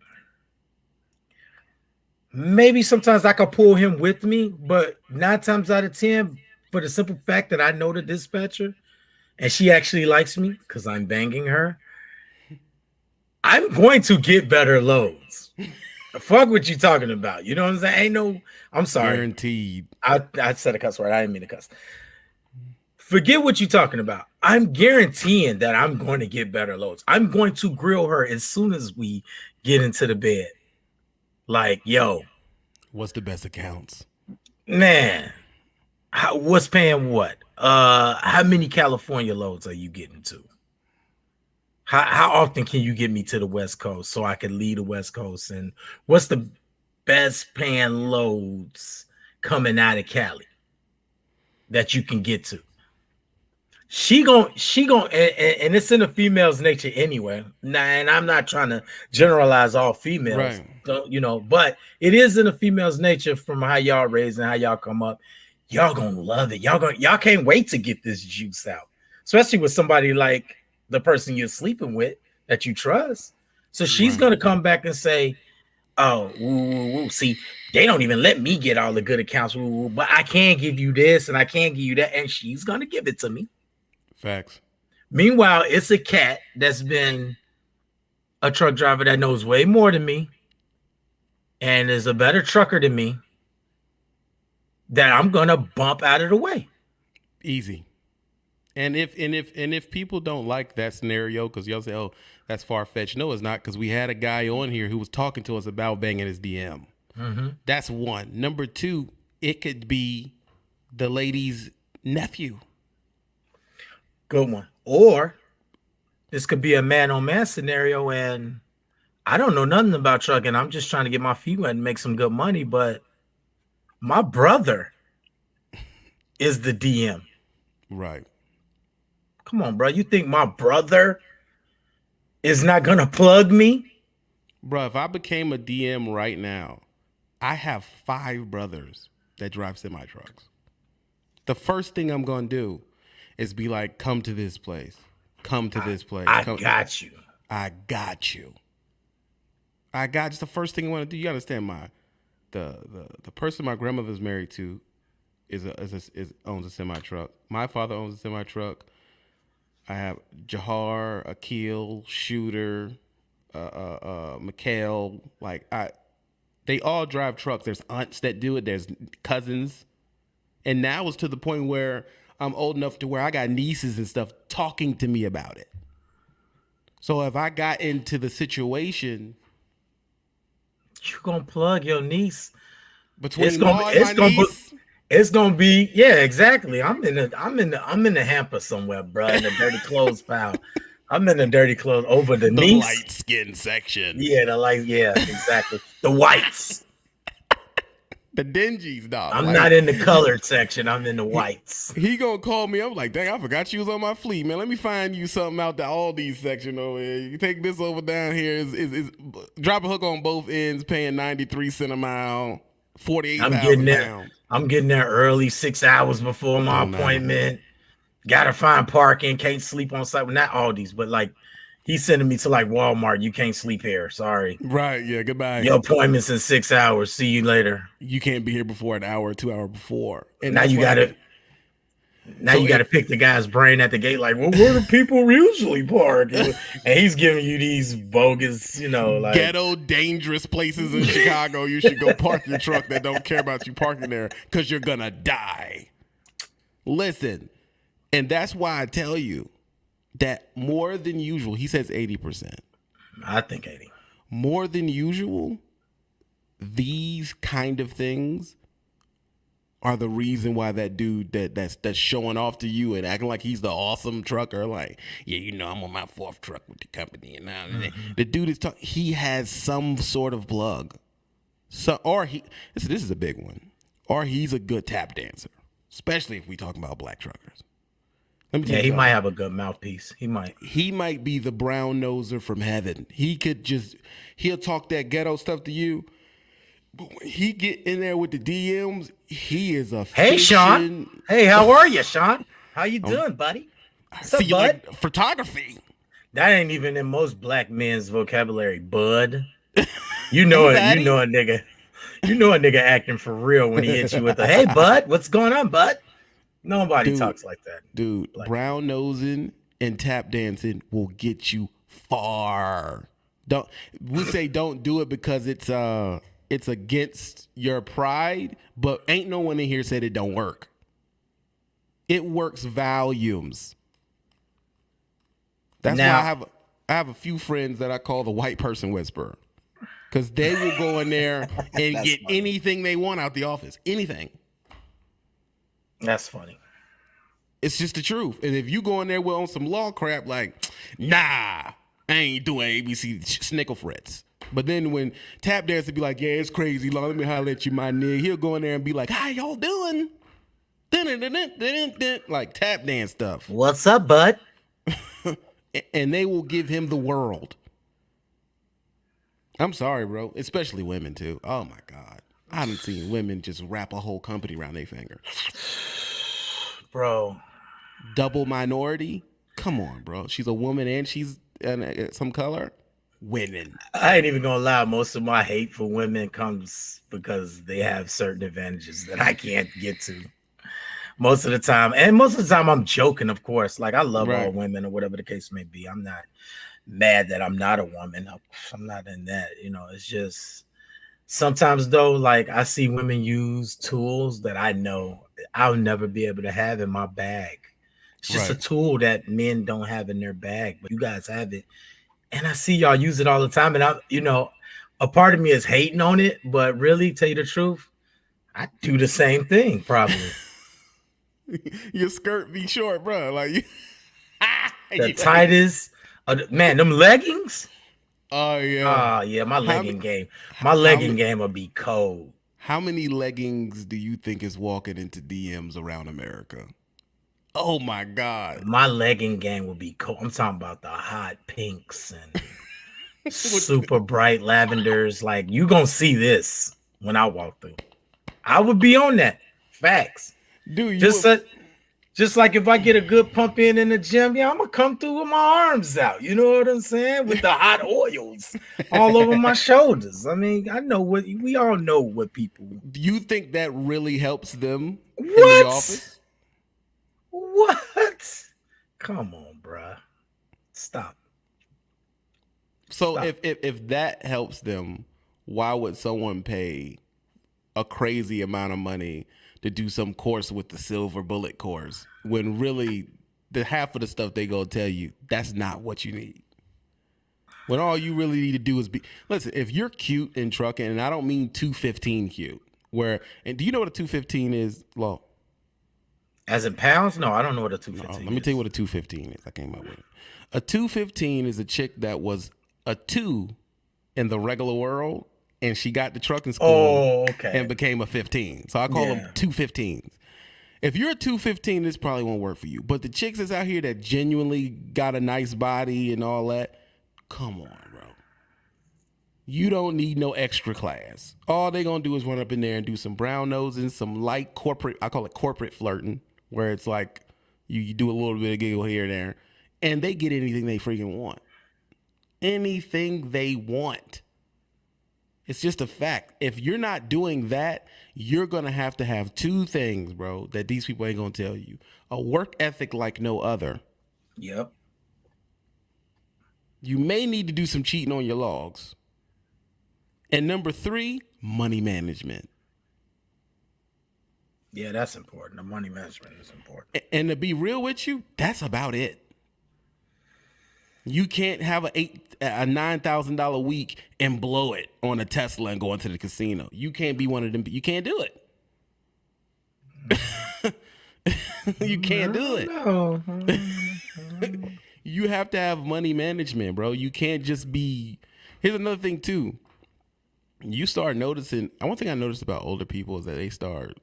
Maybe sometimes I could pull him with me, but 9 times out of 10, for the simple fact that I know the dispatcher and she actually likes me because I'm banging her, I'm going to get better loads. Fuck what you talking about. You know what I'm saying? I'm sorry. Guaranteed. I said a cuss word. I didn't mean to cuss. Forget what you're talking about. I'm guaranteeing that I'm going to get better loads. I'm going to grill her as soon as we get into the bed. Like, yo, what's the best accounts? Man, what's paying what? How many California loads are you getting to? How often can you get me to the West Coast so I can lead the West Coast? And what's the best paying loads coming out of Cali that you can get to? She gon' and it's in a female's nature anyway. Now, and I'm not trying to generalize all females, right. But it is in a female's nature from how y'all raised and how y'all come up. Y'all gonna love it. Y'all can't wait to get this juice out, especially with somebody like the person you're sleeping with that you trust. So she's gonna come back and say, Oh, woo, woo, woo. See, they don't even let me get all the good accounts, woo, woo, but I can give you this and I can give you that, and she's gonna give it to me. Facts. Meanwhile, it's a cat that's been a truck driver that knows way more than me and is a better trucker than me that I'm gonna bump out of the way. Easy. And if people don't like that scenario, because y'all say, "Oh, that's far fetched," no, it's not, because we had a guy on here who was talking to us about banging his DM. Mm-hmm. That's one. Number two, it could be the lady's nephew. Good one. Or this could be a man on man scenario, and I don't know nothing about trucking. I'm just trying to get my feet wet and make some good money, but my brother is the DM. Right. Come on, bro. You think my brother is not gonna plug me? Bro, if I became a DM right now, I have 5 brothers that drive semi trucks. The first thing I'm gonna do is be like, "Come to this place. Come to this place. I Come. got you. I got you. I got." It's the first thing I want to do. You understand the person my grandmother's married to owns a semi truck. My father owns a semi truck. I have Jahar, Akil, Shooter, Mikhail. They all drive trucks. There's aunts that do it. There's cousins, and now it's to the point where I'm old enough to where I got nieces and stuff talking to me about it. So if I got into the situation, You gonna plug your niece? between It's Ma gonna and my niece, it's gonna be, yeah, exactly. I'm in the hamper somewhere, bro, in the dirty clothes pile. I'm in the dirty clothes over the the niece. light skin section, Yeah, yeah, exactly. The whites. the dingies, dog. I'm not in the colored section. I'm in the whites. He gonna call me. I'm like, dang, I forgot you was on my fleet, man. Let me find you something out the Aldi section over here. You take this over down here. Is drop a hook on both ends, paying 93 cents a mile, 48,000 pounds. I'm getting there early, 6 hours before my appointment. Gotta find parking. Can't sleep on site. Well, not Aldi's, but like he's sending me to like Walmart. You can't sleep here. Sorry. Right? Yeah. Goodbye. Your appointment's in 6 hours. See you later. You can't be here before an hour or 2 hours before. And now you gotta pick the guy's brain at the gate. Like, well, where do people usually park? And he's giving you these bogus, like ghetto, dangerous places in Chicago. You should go park your truck that don't care about you parking there because you're gonna die. Listen, and that's why I tell you that more than usual. He says 80%. I think 80. More than usual. These kind of things are the reason why that dude that's showing off to you and acting like he's the awesome trucker, like, yeah, I'm on my 4th truck with the company, and now the dude is he has some sort of plug, this is a big one, or he's a good tap dancer, especially if we talk about black truckers. Let me tell you, he might have a good mouthpiece. He might be the brown noser from heaven. He'll talk that ghetto stuff to you. But when he get in there with the DMs, he is a Hey, Sean. Hey, how are you, Sean? How you doing, buddy? What's up, bud? Like photography. That ain't even in most black men's vocabulary, bud. You know it. You know a nigga. You know a nigga acting for real when he hits you with a "Hey, bud, what's going on, bud?" Nobody talks like that, dude. Brown nosing and tap dancing will get you far. Don't do it because it's against your pride, but ain't no one in here said it don't work. It works volumes. That's why I have a few friends that I call the white person whisperer, because they will go in there and get anything they want out the office. Anything. That's funny. It's just the truth. And if you go in there on some law crap, like, nah, I ain't doing ABC snickle frets. But then when tap dance would be like, yeah, it's crazy, let me holler at you, my nigga. He'll go in there and be like, how y'all doing? Like tap dance stuff. What's up, bud? And they will give him the world. I'm sorry, bro. Especially women, too. Oh, my God. I haven't seen women just wrap a whole company around their finger. Bro. Double minority? Come on, bro. She's a woman and she's some color. winning. I ain't even gonna lie. Most of my hate for women comes because they have certain advantages that I can't get to most of the time. And most of the time, I'm joking, of course. Like, I love all Right. women or whatever the case may be. I'm not mad that I'm not a woman. I'm not in that. It's just sometimes, though, like I see women use tools that I know I'll never be able to have in my bag. It's just a Right. tool that men don't have in their bag, but you guys have it. And I see y'all use it all the time. And a part of me is hating on it, but really, tell you the truth, I do the same thing probably. Your skirt be short, bro. Like The tightest, man, them leggings. Oh yeah. Oh yeah, my How legging game. My how legging game will be cold. how many leggings do you think is walking into DMs around America? Oh my God. My legging game will be cold. I'm talking about the hot pinks and super bright lavenders. Like, you gonna see this when I walk through. I would be on that. Facts. Dude, Just like if I get a good pump in the gym, yeah, I'm gonna come through with my arms out. You know what I'm saying? With the hot oils all over my shoulders. I mean, I know what we all know what people. do you think that really helps them in the What? office? What? Come on, bruh. Stop. So Stop. if that helps them, why would someone pay a crazy amount of money to do some course with the silver bullet course when really the half of the stuff they gonna tell you that's not what you need? When all you really need to do is listen, if you're cute and trucking, and I don't mean 215 cute, and do you know what a 215 is, Law? As in pounds? No, I don't know what a No, 215 let me tell you what a 215 is. I came up with it. A 215 is a chick that was a 2 in the regular world, and she got to trucking school okay. and became a 15. So I call them 215s. If you're a 215, this probably won't work for you. But the chicks that's out here that genuinely got a nice body and all that, come on, bro. You don't need no extra class. All they gonna do is run up in there and do some brown nosing, some light corporate, I call it corporate flirting, where it's like you do a little bit of giggle here and there, and they get anything they freaking want. Anything they want. It's just a fact. If you're not doing that, you're going to have two things, bro, that these people ain't going to tell you. A work ethic like no other. Yep. You may need to do some cheating on your logs. And number 3, money management. Yeah, that's important. The money management is important. And to be real with you, that's about it. You can't have a $9,000 week and blow it on a Tesla and go into the casino. You can't be one of them. You can't do it. You can't do it. No. You have to have money management, bro. You can't just be. Here's another thing too. You start noticing. One thing I noticed about older people is that you start,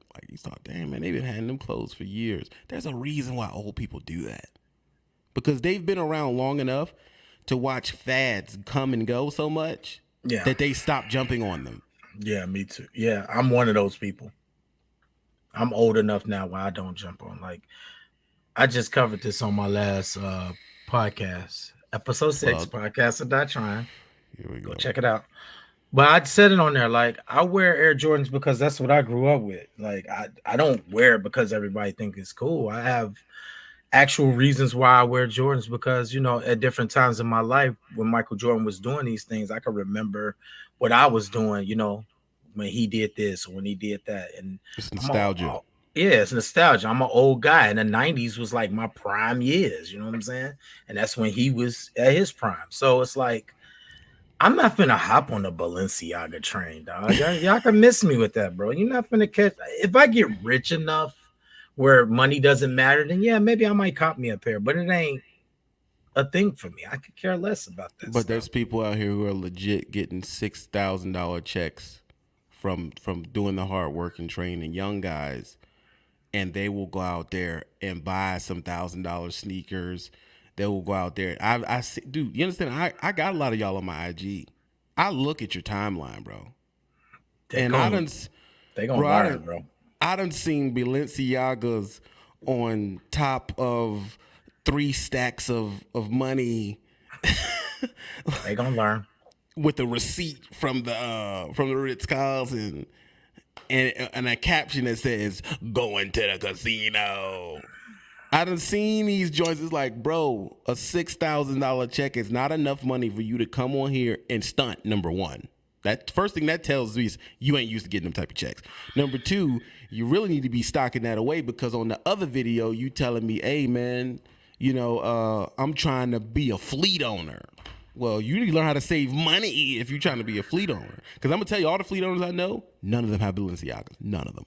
damn man, they've been having them clothes for years. There's a reason why old people do that. Because they've been around long enough to watch fads come and go so much that they stop jumping on them. Yeah, me too. Yeah, I'm one of those people. I'm old enough now where I don't jump on. Like, I just covered this on my last podcast, episode 6, podcast of Not Trying. Here we go. Go check it out. But I said it on there, like, I wear Air Jordans because that's what I grew up with. Like, I don't wear it because everybody thinks it's cool. I have actual reasons why I wear Jordans because, at different times in my life when Michael Jordan was doing these things, I can remember what I was doing, when he did this or when he did that. And it's nostalgia. It's nostalgia. I'm an old guy, and the 90s was like my prime years, you know what I'm saying? And that's when he was at his prime. So it's like, I'm not finna hop on the Balenciaga train, dog. Y'all can miss me with that, bro. You're not finna catch. If I get rich enough where money doesn't matter, then yeah, maybe I might cop me a pair, but it ain't a thing for me. I could care less about that. But there's people out here who are legit getting $6,000 checks from doing the hard work and training, young guys, and they will go out there and buy some $1,000 sneakers. They will go out there. I see, dude. You understand? I got a lot of y'all on my IG. I look at your timeline, bro. They gonna learn, bro. I done seen Balenciagas on top of 3 stacks of money They gonna learn. With a receipt from the Ritz-Carlton and a caption that says "Going to the casino." I done seen these joints. It's like, bro, a $6,000 check is not enough money for you to come on here and stunt. Number one, that first thing that tells me is you ain't used to getting them type of checks. Number two, you really need to be stocking that away, because on the other video, you telling me, hey man, I'm trying to be a fleet owner. Well, you need to learn how to save money if you're trying to be a fleet owner. Because I'm gonna tell you, all the fleet owners I know, none of them have Balenciagas. None of them.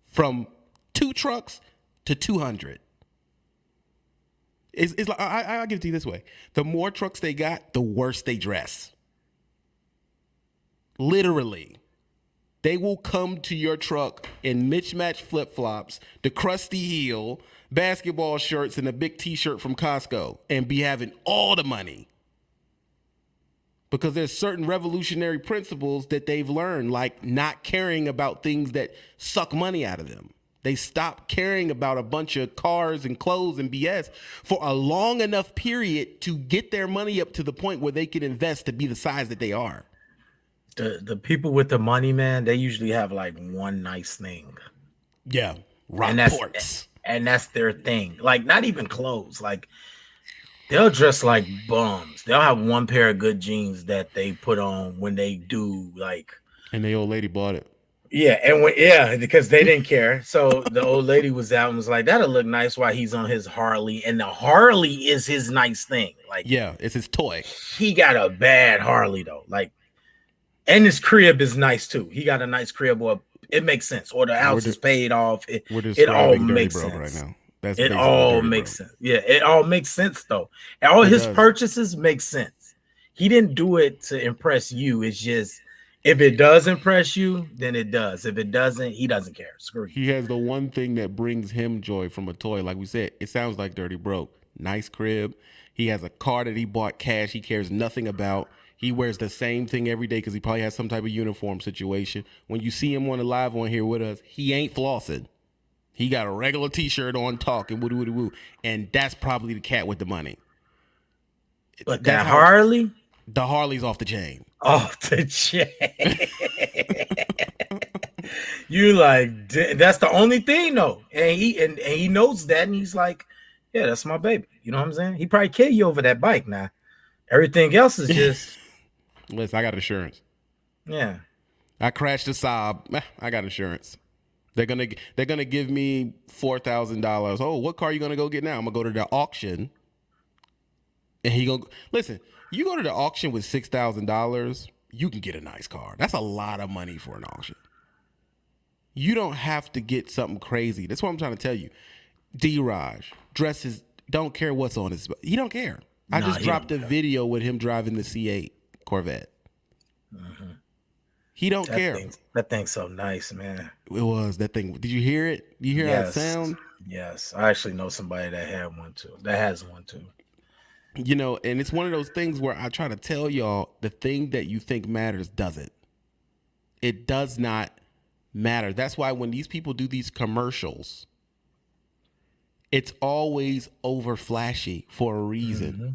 From 2 trucks to 200. It's like, I'll give it to you this way. The more trucks they got, the worse they dress. Literally. They will come to your truck in mismatched flip-flops, the crusty heel, basketball shirts, and a big t-shirt from Costco, and be having all the money. Because there's certain revolutionary principles that they've learned, like not caring about things that suck money out of them. They stop caring about a bunch of cars and clothes and BS for a long enough period to get their money up to the point where they can invest to be the size that they are. The people with the money, man, they usually have like one nice thing. Yeah. And that's their thing. Like, not even clothes. Like, they'll dress like bums. They'll have one pair of good jeans that they put on when they do, like. And the old lady bought it. Yeah, because they didn't care. So the old lady was out and was like, that'll look nice while he's on his Harley. And the Harley is his nice thing. Like, yeah, it's his toy. He got a bad Harley though. Like, and his crib is nice too. He got a nice crib, or it makes sense. Or the house is paid off. It all makes sense right now. It all makes sense. Yeah, it all makes sense though. And all his purchases make sense. He didn't do it to impress you. It's just, if it does impress you, then it does. If it doesn't, he doesn't care. Screw you. He has the one thing that brings him joy from a toy. Like we said, it sounds like Dirty Broke. Nice crib. He has a car that he bought cash he cares nothing about. He wears the same thing every day because he probably has some type of uniform situation. When you see him on the live on here with us, he ain't flossing. He got a regular t-shirt on, talking, woo-woo-woo. And that's probably the cat with the money. But that Harley? The Harley's off the chain. Off the chain. You like, that's the only thing though. And he knows that, and he's like, yeah, that's my baby. You know what I'm saying? He probably kill you over that bike now. Everything else is just listen, I got insurance. Yeah. I crashed a Saab. I got insurance. They're gonna give me $4,000. Oh, what car are you gonna go get now? I'm gonna go to the auction. And he gonna listen. You go to the auction with $6,000, you can get a nice car. That's a lot of money for an auction. You don't have to get something crazy. That's what I'm trying to tell you. D-Raj dresses, don't care what's on his. He don't care. I just dropped a video with him driving the C8 Corvette. Mm-hmm. He don't care. That thing's so nice, man. It was that thing. Did you hear it? You hear that sound? Yes, I actually know somebody that had one too. That has one too. And it's one of those things where I try to tell y'all, the thing that you think matters doesn't. It does not matter. That's why when these people do these commercials, it's always over flashy for a reason. Mm-hmm.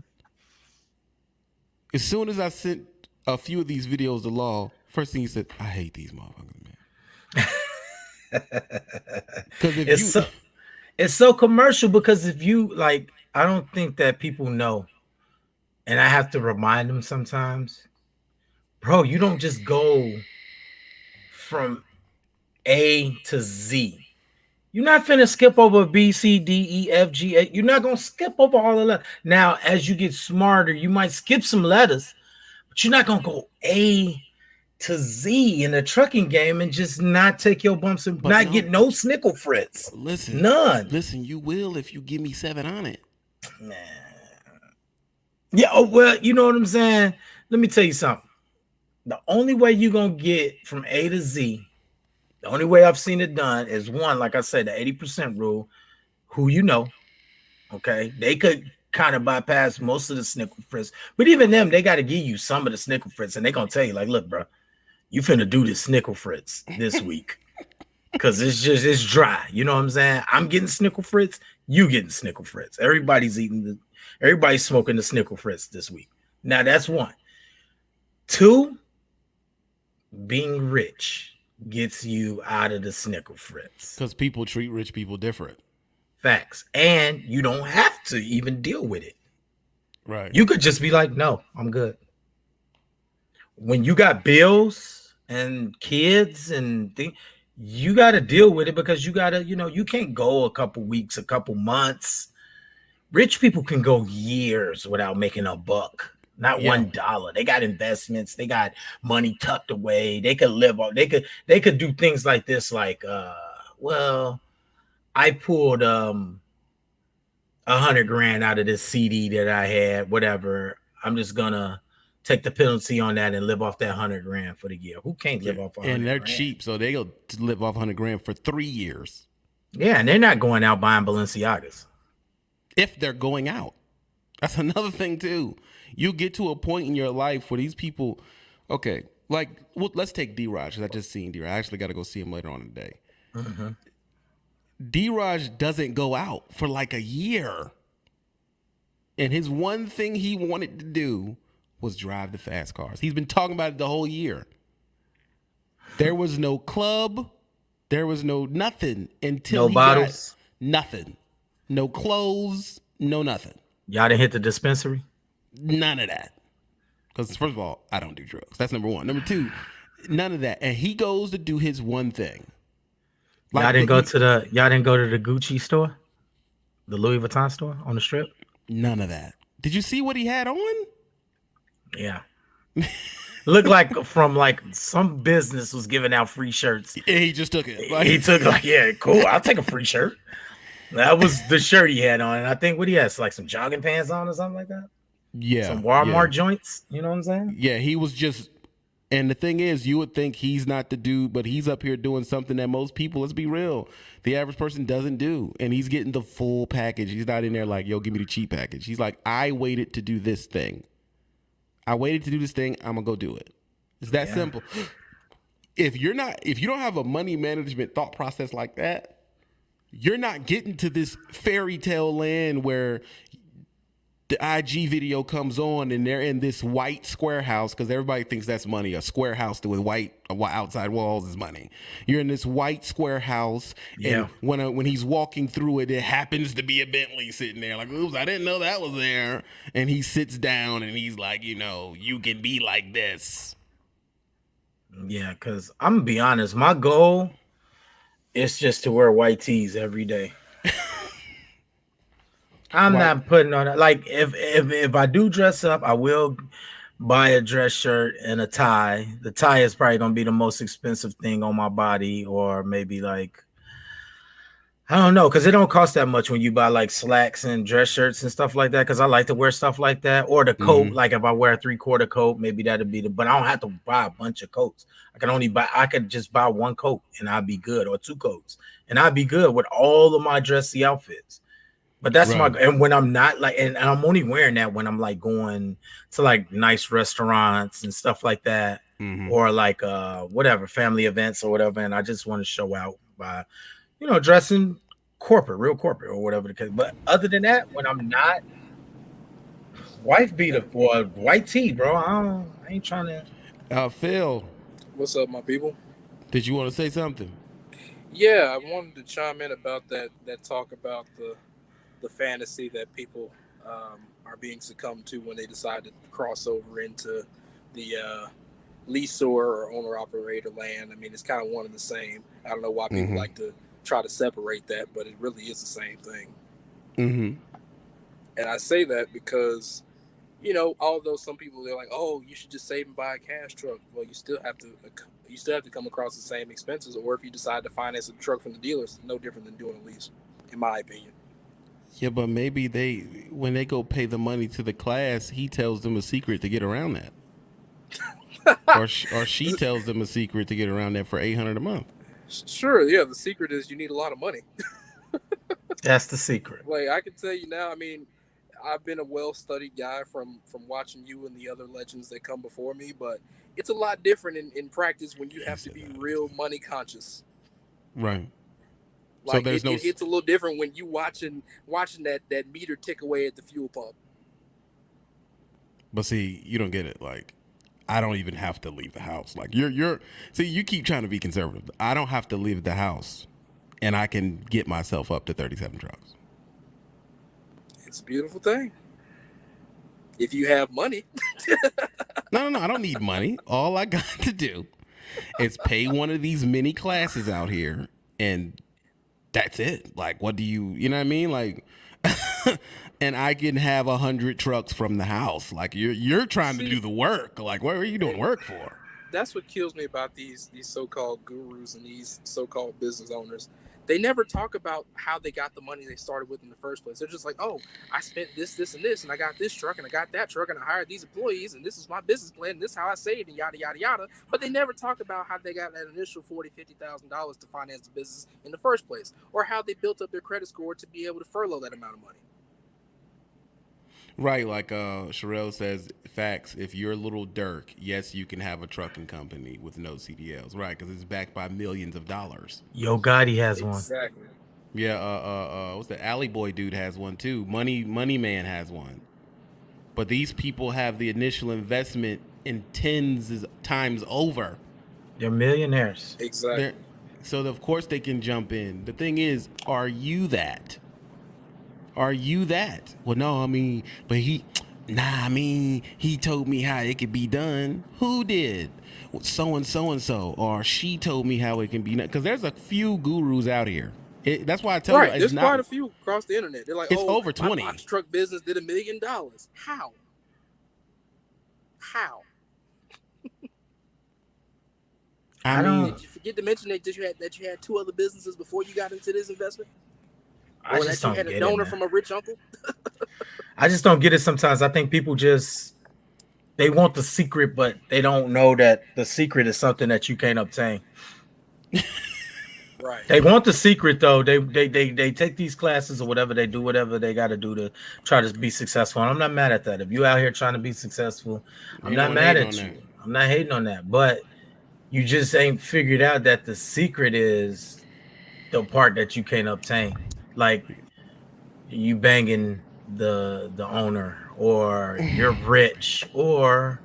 As soon as I sent a few of these videos to Law, first thing he said, I hate these motherfuckers, man. Because it's so commercial, because if you like, I don't think that people know, and I have to remind them sometimes, bro, you don't just go from A to Z. You're not finna skip over B, C, D, E, F, G, A. You're not gonna skip over all of that. Now, as you get smarter, you might skip some letters, but you're not gonna go A to Z in the trucking game and just not take your bumps and get no snickle frits. Listen, none. Listen, you will if you give me 7 on it. Man. Yeah, oh, well, you know what I'm saying? Let me tell you something. The only way you're gonna get from A to Z, the only way I've seen it done is one, like I said, the 80% rule, who you know. Okay, they could kind of bypass most of the snickle frits, but even them, they got to give you some of the snickle frits, and they're gonna tell you, like, look, bro, you finna do this snickle frits this week. Because it's dry. You know what I'm saying? I'm getting snickle frits, you getting snickle frits. Everybody's smoking the snickle frits this week. Now that's one. Two, being rich gets you out of the snicker fritz. Because people treat rich people different. Facts. And you don't have to even deal with it. Right. You could just be like, no, I'm good. When you got bills and kids and things, you got to deal with it because you got to, you can't go a couple weeks, a couple months. Rich people can go years without making a buck, not Yeah. $1. They got investments, they got money tucked away. They could live on, they could do things like this, like well, I pulled 100 grand out of this CD that I had, whatever. I'm just gonna take the penalty on that and live off that 100 grand for the year. Who can't Yeah. live off And 100 they're grand? cheap, so they'll live off 100 grand for 3 years Yeah, and they're not going out buying Balenciagas. if they're going out. That's another thing too. You get to a point in your life where these people, okay, like let's take D-Raj, because I just seen D-Raj. I actually got to go see him later on in the day. Mm-hmm. D-Raj doesn't go out for like a year. And his one thing he wanted to do was drive the fast cars. He's been talking about it the whole year. There was no club. There was no nothing until No he bottles. got nothing. No clothes, no nothing. Y'all didn't hit the dispensary. None of that. Because first of all, I don't do drugs. That's number one. Number two, none of that. And he goes to do his one thing. Y'all didn't go to the Gucci store, the Louis Vuitton store on the strip. None of that. Did you see what he had on? Yeah. Looked like from like some business was giving out free shirts. And he just took it. He took like, yeah, cool. I'll take a free shirt. That was the shirt he had on. And I think what he has, like some jogging pants on or something like that. Yeah. Some Walmart yeah. joints. You know what I'm saying? Yeah, he was just, and the thing is, you would think he's not the dude, but he's up here doing something that most people, let's be real, the average person doesn't do. And he's getting the full package. He's not in there like, yo, give me the cheap package. He's like, I waited to do this thing. I'm gonna go do it. It's that simple. If you don't have a money management thought process like that, you're not getting to this fairy tale land where the IG video comes on and they're in this white square house, because everybody thinks that's money. A square house with white outside walls is money. You're in this white square house, and when he's walking through it, it happens to be a Bentley sitting there. Like, oops, I didn't know that was there. And he sits down and he's like, you can be like this. Yeah, because I'm gonna be honest, my goal is just to wear white tees every day. I'm not putting on it. Like if I do dress up, I will buy a dress shirt and a tie. The tie is probably gonna be the most expensive thing on my body, or maybe like I don't know, because it don't cost that much when you buy like slacks and dress shirts and stuff like that. Because I like to wear stuff like that, or the coat. Like if I wear a 3/4 coat, maybe that'd be but I don't have to buy a bunch of coats. I could just buy one coat and I'd be good, or two coats, and I'd be good with all of my dressy outfits. But that's and when I'm not like, and I'm only wearing that when I'm like going to like nice restaurants and stuff like that, or like whatever family events or whatever, and I just want to show out by dressing real corporate or whatever the case. But other than that, when I'm not, wife beater or white tee, bro. I ain't trying to. Phil, what's up, my people? Did you want to say something? Yeah, I wanted to chime in about that talk about the fantasy that people are being succumbed to when they decide to cross over into the leaseor or owner-operator land. I mean, it's kind of one and the same. I don't know why people like to try to separate that, but it really is the same thing. And I say that because, although some people, they're like, oh, you should just save and buy a cash truck. Well, you still have to come across the same expenses, or if you decide to finance a truck from the dealers, it's no different than doing a lease, in my opinion. Yeah, but maybe when they go pay the money to the class, he tells them a secret to get around that. or she tells them a secret to get around that for $800 a month. Sure, yeah. The secret is you need a lot of money. That's the secret. Like, I can tell you now, I mean, I've been a well-studied guy from watching you and the other legends that come before me, but it's a lot different in practice when you have to be real money conscious. Right. Like, so it's a little different when you watching that meter tick away at the fuel pump. But see, you don't get it. Like, I don't even have to leave the house. Like, see, you keep trying to be conservative. I don't have to leave the house, and I can get myself up to 37 trucks. It's a beautiful thing. If you have money. No. I don't need money. All I got to do is pay one of these mini classes out here, and that's it. Like, what do you know what I mean? Like, and I can have 100 trucks from the house. Like, you're trying to do the work. Like, what are you doing work for? That's what kills me about these so-called gurus and these so-called business owners. They never talk about how they got the money they started with in the first place. They're just like, oh, I spent this, and this, and I got this truck, and I got that truck, and I hired these employees, and this is my business plan, and this is how I saved, and yada, yada, yada. But they never talk about how they got that initial $40,000, $50,000 to finance the business in the first place, or how they built up their credit score to be able to furlough that amount of money. Right, like Sherelle says, facts. If you're Little Dirk, yes, you can have a trucking company with no CDLs, right? Because it's backed by millions of dollars. Yo Gotti has one. Exactly. Yeah, what's the Alley Boy dude has one too. Money Man has one. But these people have the initial investment in tens times over. They're millionaires. Exactly. So of course they can jump in. The thing is, are you that? Are you that? Well, no, I mean, but he told me how it could be done. Who did? So and so, or she told me how it can be done. Because there's a few gurus out here. That's why I tell you, there's quite a few across the internet. They're like, it's over 20. My box truck business did $1 million. How? I mean, did you forget to mention that you had 2 other businesses before you got into this investment? I just don't get it. You had a donor from a rich uncle? I just don't get it sometimes. I think people they want the secret, but they don't know that the secret is something that you can't obtain. Right. They want the secret though. They take these classes or whatever, they do whatever they got to do to try to be successful. And I'm not mad at that. If you out here trying to be successful, I'm not mad at you. I'm not hating on that. But you just ain't figured out that the secret is the part that you can't obtain. Like you banging the owner, or you're rich, or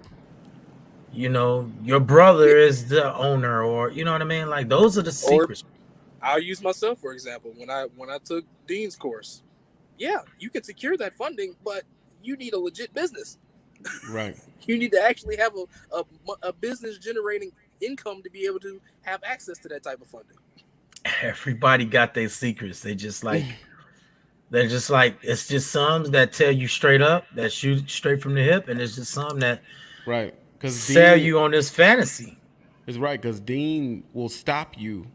your brother is the owner, or you know what I mean? Like those are the secrets. I'll use myself for example. When I took Dean's course, yeah, you can secure that funding, but you need a legit business. Right. You need to actually have a business generating income to be able to have access to that type of funding. Everybody got their secrets. They're just like it's just some that tell you straight up, that shoot straight from the hip, and it's just some that sell you on this fantasy. It's right, because Dean will stop you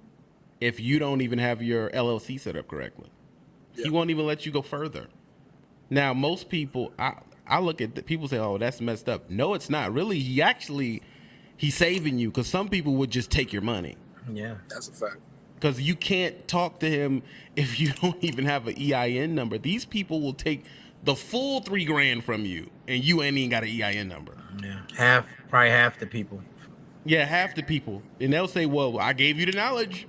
if you don't even have your LLC set up correctly. Yep. He won't even let you go further. Now, most people, I look at people say, "Oh, that's messed up." No, it's not. Really, he's saving you, because some people would just take your money. Yeah, that's a fact. Because you can't talk to him if you don't even have an EIN number. These people will take the full $3,000 from you, and you ain't even got an EIN number. Yeah, probably half the people. Yeah, half the people, and they'll say, "Well, I gave you the knowledge.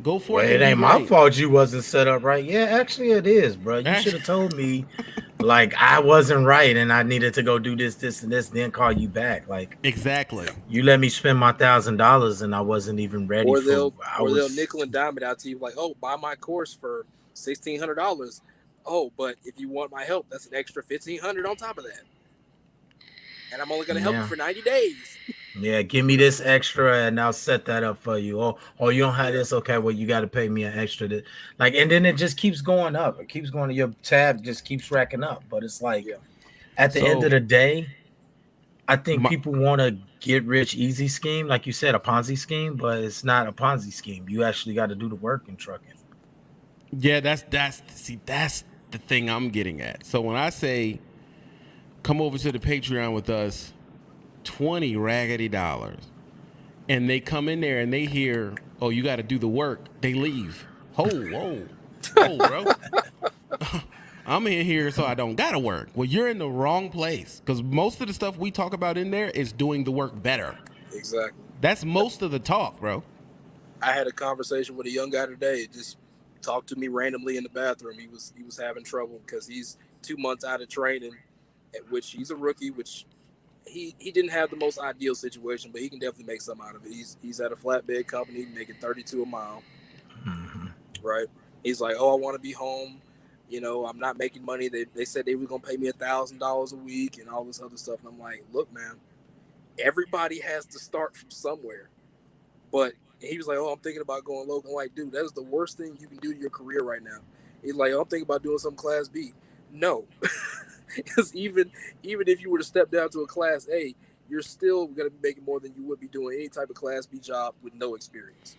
Go for it." It ain't my fault you wasn't set up right. Yeah, actually, it is, bro. You should have told me, like I wasn't right, and I needed to go do this, and this, then call you back. Like exactly. You let me spend my $1,000, and I wasn't even ready. Or they'll nickel and dime it out to you, like, "Oh, buy my course for $1,600. Oh, but if you want my help, that's an extra $1,500 on top of that, and I'm only going to help you for 90 days." Yeah, give me this extra, and I'll set that up for you. Or you don't have this, okay? Well, you got to pay me an extra. And then it just keeps going up. It keeps going. Your tab just keeps racking up. But it's like, at the end of the day, I think people want to get rich easy scheme, like you said, a Ponzi scheme, but it's not a Ponzi scheme. You actually got to do the work in trucking. Yeah, that's the thing I'm getting at. So when I say, come over to the Patreon with us, $20 raggedy, and they come in there and they hear, "Oh, you got to do the work," they leave. Whoa, bro. I'm in here so I don't gotta work. Well, you're in the wrong place, because most of the stuff we talk about in there is doing the work better. Exactly. That's most of the talk, bro. I had a conversation with a young guy today. Just talked to me randomly in the bathroom. He was having trouble because he's 2 months out of training, which he's a rookie, which he didn't have the most ideal situation, but he can definitely make something out of it. He's at a flatbed company making 32 a mile, right? He's like, oh, I want to be home. You know, I'm not making money. They said they were gonna pay me $1,000 a week and all this other stuff. And I'm like, look, man, everybody has to start from somewhere. But he was like, oh, I'm thinking about going local. I'm like, dude, that is the worst thing you can do to your career right now. He's like, oh, I'm thinking about doing some Class B. No, because even if you were to step down to a Class A, you're still going to be making more than you would be doing any type of Class B job with no experience.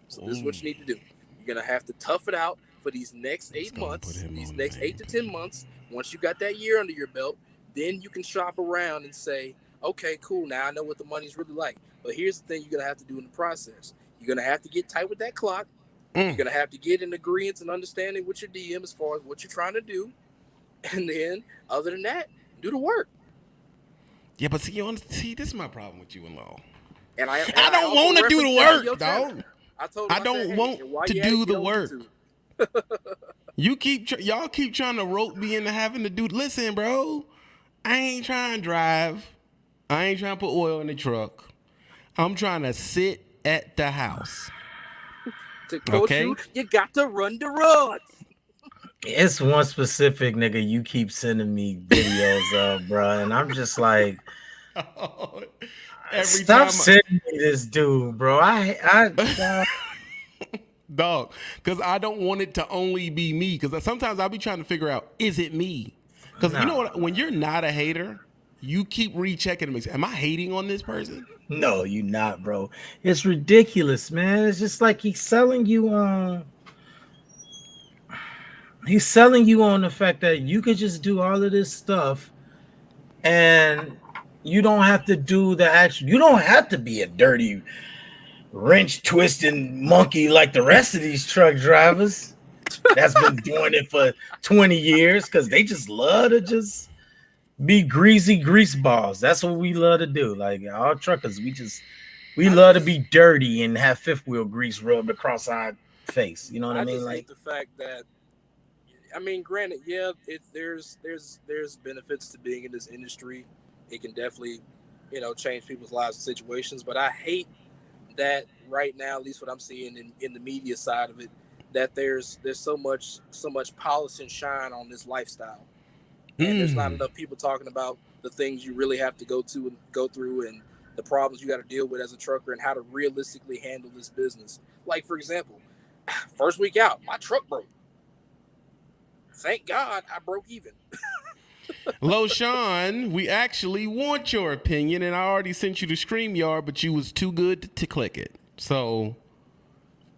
So this is what you need to do. You're going to have to tough it out for these next 8 months, these next 8 to 10 months. Once you got that year under your belt, then you can shop around and say, okay, cool, now I know what the money's really like. But here's the thing you're going to have to do in the process. You're going to have to get tight with that clock. You're going to have to get in agreement and understanding with your DM as far as what you're trying to do. And then, other than that, do the work. Yeah, but see, this is my problem with you and Law. And I don't want to do the work, dog. I don't want to do the work. Y'all keep trying to rope me into having to do. Listen, bro, I ain't trying to drive. I ain't trying to put oil in the truck. I'm trying to sit at the house. To coach you got to run the roads. It's one specific nigga you keep sending me videos of, bro, and I'm just like, stop sending me this dude, bro. Dog, because I don't want it to only be me. Because sometimes I'll be trying to figure out, is it me? Because you know what? When you're not a hater, you keep rechecking them. Am I hating on this person? No, you not, bro. It's ridiculous, man. It's just like he's selling you on. He's selling you on the fact that you could just do all of this stuff, and you don't have to do the action. You don't have to be a dirty wrench twisting monkey like the rest of these truck drivers that's been doing it for 20 years because they just love to just be greasy grease balls. That's what we love to do. Like all truckers, we love to be dirty and have fifth wheel grease rubbed across our face. You know what I mean? Like the fact that, I mean, granted, yeah, there's benefits to being in this industry. It can definitely, change people's lives and situations. But I hate that right now, at least what I'm seeing in the media side of it, that there's so much polish and shine on this lifestyle. And there's not enough people talking about the things you really have to go through and the problems you got to deal with as a trucker and how to realistically handle this business. Like, for example, first week out, my truck broke. Thank God I broke even. LoSean, we actually want your opinion, and I already sent you to StreamYard, but you was too good to click it. So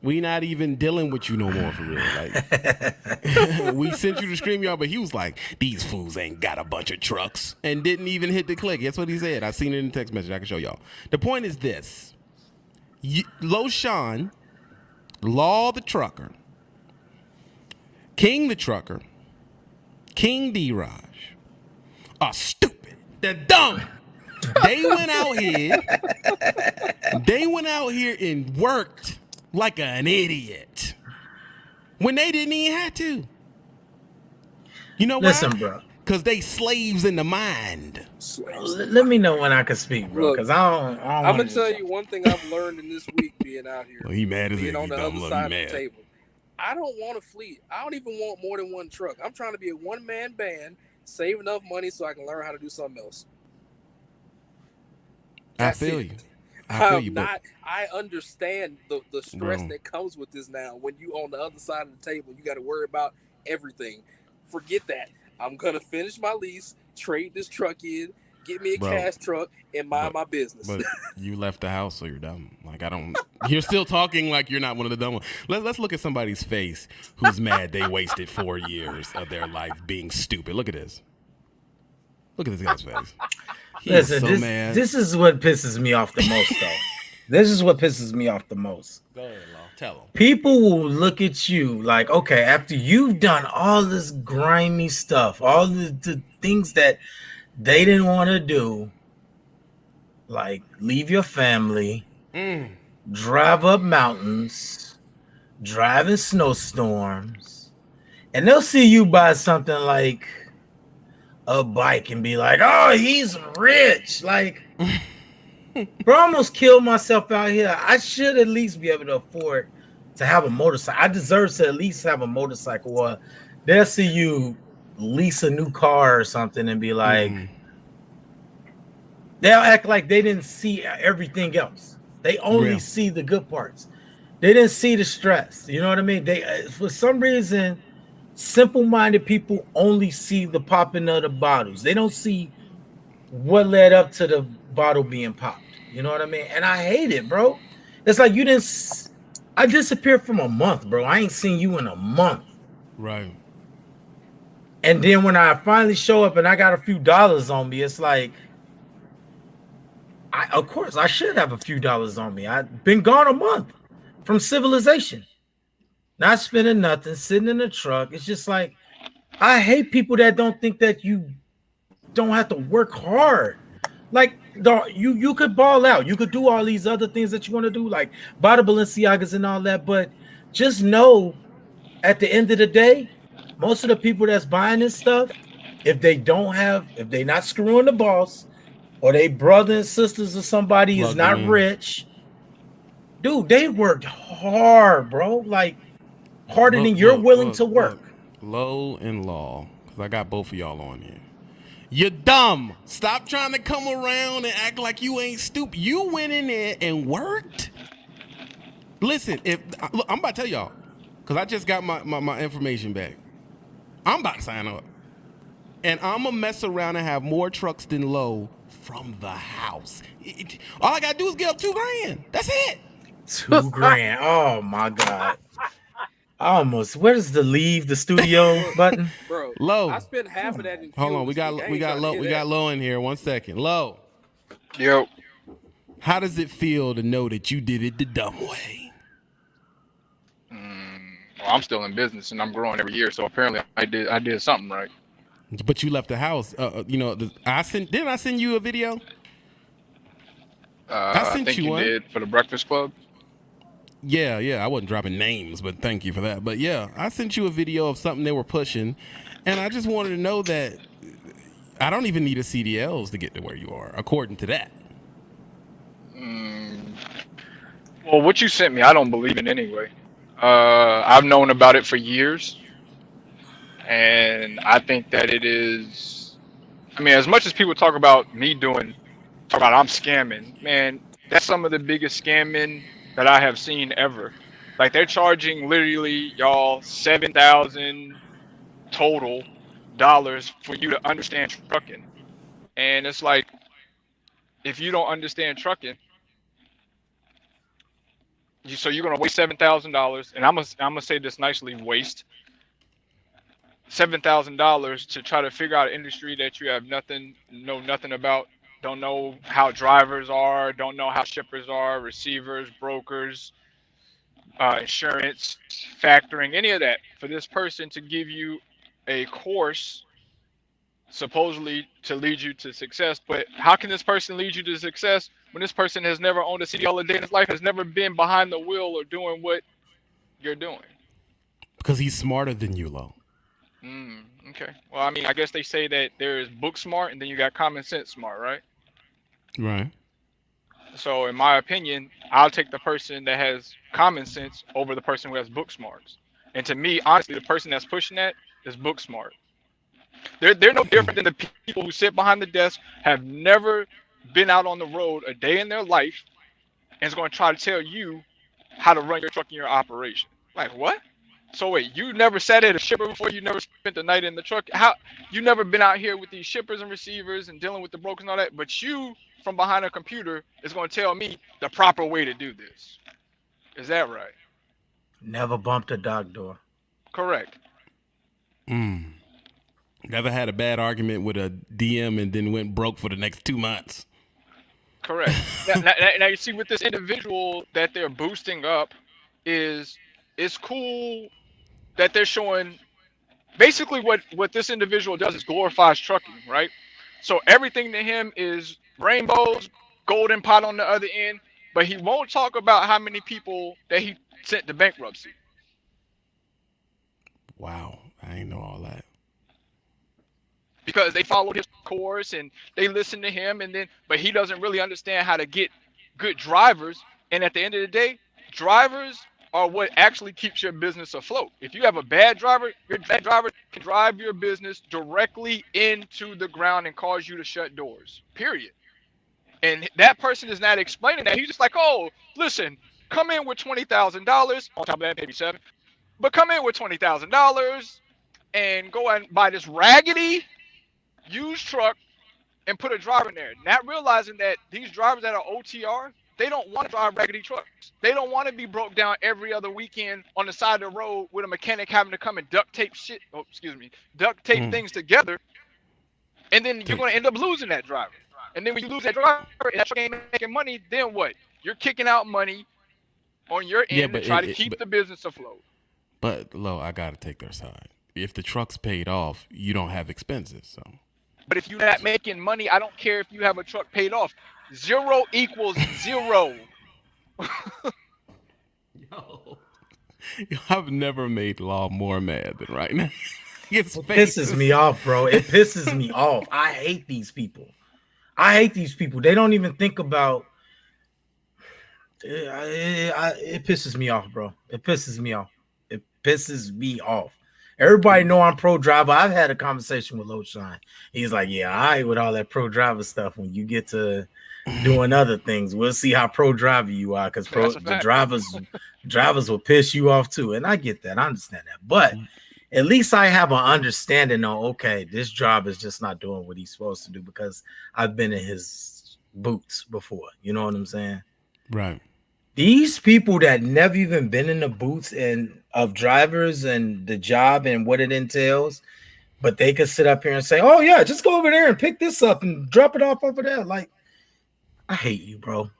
we not even dealing with you no more for real. Like we sent you to StreamYard, but he was like, these fools ain't got a bunch of trucks, and didn't even hit the click. That's what he said. I seen it in the text message. I can show y'all. The point is this. LoSean, Law the Trucker, King the Trucker, King D-Raj are stupid. They're dumb. They went out here and worked like an idiot when they didn't even have to. You know why? Listen, bro. Because they slaves in the mind. Let me know when I can speak, bro. Because I'm gonna tell you one thing I've learned in this week being out here. Well, he mad as being on the other side of the table. I don't want a fleet. I don't even want more than one truck. I'm trying to be a one-man band, save enough money so I can learn how to do something else. I feel you. I understand the stress that comes with this now. When you on the other side of the table, you got to worry about everything. Forget that. I'm gonna finish my lease, trade this truck in, get me a cash truck, and mind my business. But you left the house, so you're dumb. Like you're still talking like you're not one of the dumb ones. Let's look at somebody's face who's mad they wasted 4 years of their life being stupid. Look at this. Look at this guy's face. Listen, mad. This is what pisses me off the most, though. This is what pisses me off the most. Go ahead, Law. Tell them. People will look at you like, okay, after you've done all this grimy stuff, all the things that they didn't want to do, like leave your family, drive up mountains, drive in snowstorms, and they'll see you buy something like a bike and be like, oh, he's rich. Like, bro, I almost killed myself out here. I should at least be able to afford to have a motorcycle. I deserve to at least have a motorcycle, or they'll see you lease a new car or something and be like, they'll act like they didn't see everything else. They only see the good parts. They didn't see the stress. You know what I mean? They, for some reason, simple-minded people only see the popping of the bottles. They don't see what led up to the bottle being popped. You know what I mean? And I hate it, bro. It's like you didn't. I disappeared from a month, bro. I ain't seen you in a month. Right. And then when I finally show up and I got a few dollars on me, it's like, of course, I should have a few dollars on me. I've been gone a month from civilization. Not spending nothing, sitting in the truck. It's just like, I hate people that don't think that you don't have to work hard. Like, you could ball out. You could do all these other things that you want to do, like buy the Balenciagas and all that. But just know, at the end of the day, most of the people that's buying this stuff, if they not screwing the boss, or they brother and sisters or somebody is not rich, dude, they worked hard, bro. Like, harder than you're willing to work. Low and Law, because I got both of y'all on here. You're dumb. Stop trying to come around and act like you ain't stupid. You went in there and worked. Listen, look, I'm about to tell y'all, because I just got my information back. I'm about to sign up. And I'm going to mess around and have more trucks than Low from the house. All I got to do is get up $2,000. That's it. $2,000. Oh, my God. Where's the leave the studio button? Bro, Low. I spent half of that in Hold on, we got Low in here. 1 second. Low. Yo. How does it feel to know that you did it the dumb way? Well, I'm still in business and I'm growing every year, so apparently I did something right. But you left the house. Didn't I send you a video? I think you did for the Breakfast Club. Yeah, I wasn't dropping names, but thank you for that. But yeah, I sent you a video of something they were pushing, and I just wanted to know that I don't even need a CDLs to get to where you are, according to that. Well, what you sent me, I don't believe in anyway. I've known about it for years, and I think that it is. I mean, as much as people talk about I'm scamming, man, that's some of the biggest scamming that I have seen ever. Like, they're charging literally y'all $7,000 total for you to understand trucking. And it's like, if you don't understand trucking, so you're gonna waste $7,000, and I'm gonna say this nicely, waste $7,000 to try to figure out an industry that you know nothing about. Don't know how drivers are, don't know how shippers are, receivers, brokers, insurance, factoring, any of that, for this person to give you a course supposedly to lead you to success. But how can this person lead you to success when this person has never owned a CDL a day in his life, has never been behind the wheel or doing what you're doing? Because he's smarter than you, Lo. Okay. Well, I mean, I guess they say that there is book smart and then you got common sense smart, right? Right. So in my opinion, I'll take the person that has common sense over the person who has book smarts. And to me, honestly, the person that's pushing that is book smart. They're no different than the people who sit behind the desk, have never been out on the road a day in their life, and is going to try to tell you how to run your truck and your operation. Like, what? So wait, you never sat at a shipper before? You never spent the night in the truck? How? You never been out here with these shippers and receivers and dealing with the brokers and all that? But you, from behind a computer, is going to tell me the proper way to do this. Is that right? Never bumped a dog door. Correct. Never had a bad argument with a DM and then went broke for the next 2 months. Correct. now you see, with this individual that they're boosting up, it's cool that they're showing basically what this individual does is glorifies trucking, right? So everything to him is rainbows, golden pot on the other end, but he won't talk about how many people that he sent to bankruptcy. Wow, I ain't know all that. because they followed his course and they listen to him, but he doesn't really understand how to get good drivers. And at the end of the day, drivers are what actually keeps your business afloat. If you have a bad driver, your bad driver can drive your business directly into the ground and cause you to shut doors, period. And that person is not explaining that. He's just like, oh, listen, come in with $20,000 on top of that, maybe $7,000, but come in with $20,000 and go and buy this raggedy used truck and put a driver in there, not realizing that these drivers that are OTR, they don't want to drive raggedy trucks. They don't want to be broke down every other weekend on the side of the road with a mechanic having to come and duct tape things together, and then you're going to end up losing that driver. And then when you lose that driver and that truck ain't making money, then what? You're kicking out money on your end to try to keep the business afloat. But Lo, I gotta take their side. If the truck's paid off, you don't have expenses. So. But if you're not making money, I don't care if you have a truck paid off. 0 equals 0. Yo, I've never made Law more mad than right now. It pisses me off, bro. It pisses me off. I hate these people. They don't even think about. It pisses me off, bro. It pisses me off. Everybody know I'm pro driver. I've had a conversation with Loshine. He's like, yeah, all right with all that pro driver stuff. When you get to doing other things, we'll see how pro driver you are, because the drivers will piss you off too. And I get that. I understand that. But at least I have an understanding of, okay, this driver is just not doing what he's supposed to do, because I've been in his boots before. You know what I'm saying? Right. These people that never even been in the boots and of drivers and the job and what it entails, but they could sit up here and say, oh yeah, just go over there and pick this up and drop it off over there. Like, I hate you, bro.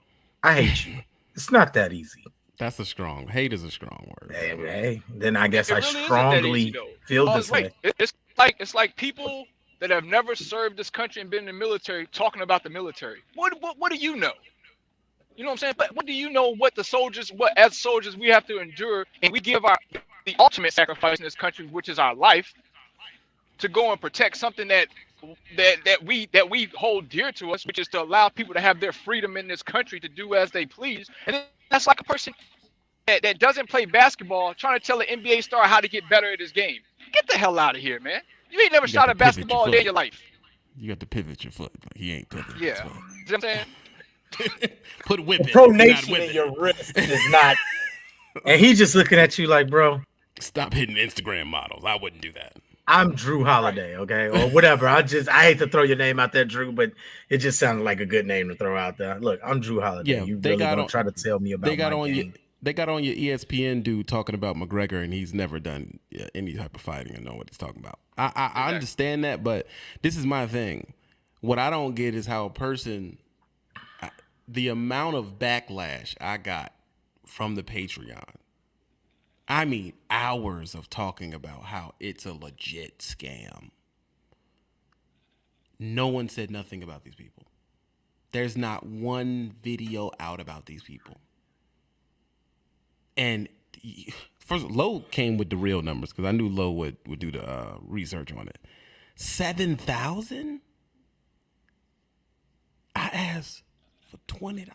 I hate you. It's not that easy. That's a strong. Hate is a strong word. Hey, then I guess I really strongly feel this way. It's like people that have never served this country and been in the military talking about the military. What do you know? You know what I'm saying? But what do you know what as soldiers we have to endure, and we give the ultimate sacrifice in this country, which is our life, to go and protect something that we hold dear to us, which is to allow people to have their freedom in this country to do as they please. And then that's like a person that doesn't play basketball trying to tell an NBA star how to get better at his game. Get the hell out of here, man. You ain't never shot a basketball a day in your life. You got to pivot your foot. Like, he ain't pivoting. Yeah. You know what I'm saying? Put whip it. Pronation in your wrist is not. And he's just looking at you like, bro, stop hitting Instagram models. I wouldn't do that. I'm Drew Holiday, okay, or whatever. I hate to throw your name out there, Drew, but it just sounded like a good name to throw out there. Look, I'm Drew Holiday. Yeah, you really don't try to tell me about. They got on game. They got on your ESPN dude talking about McGregor, and he's never done any type of fighting and know what he's talking about. I understand that, but this is my thing. What I don't get is how a person. The amount of backlash I got from the Patreon. I mean, hours of talking about how it's a legit scam. No one said nothing about these people. There's not one video out about these people. And first, Lo came with the real numbers, because I knew Lo would do the research on it. 7,000? I asked for $20.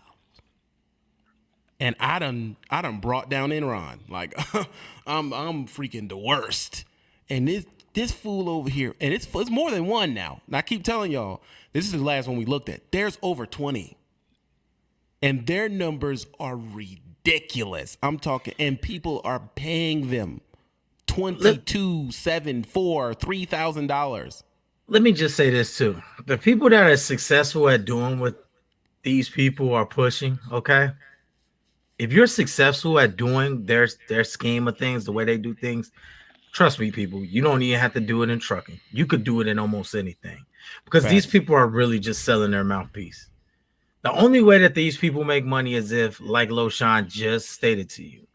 And I done brought down Enron. Like, I'm freaking the worst. And this fool over here, and it's more than one now. And I keep telling y'all, this is the last one we looked at. There's over 20. And their numbers are ridiculous. I'm talking, and people are paying them $2,200, $7,000, $4,000, $3,000. Let me just say this too. The people that are successful at doing what these people are pushing, okay? If you're successful at doing their scheme of things, the way they do things, trust me, people, you don't even have to do it in trucking. You could do it in almost anything, because these people are really just selling their mouthpiece. The only way that these people make money is if, like Loshine just stated to you,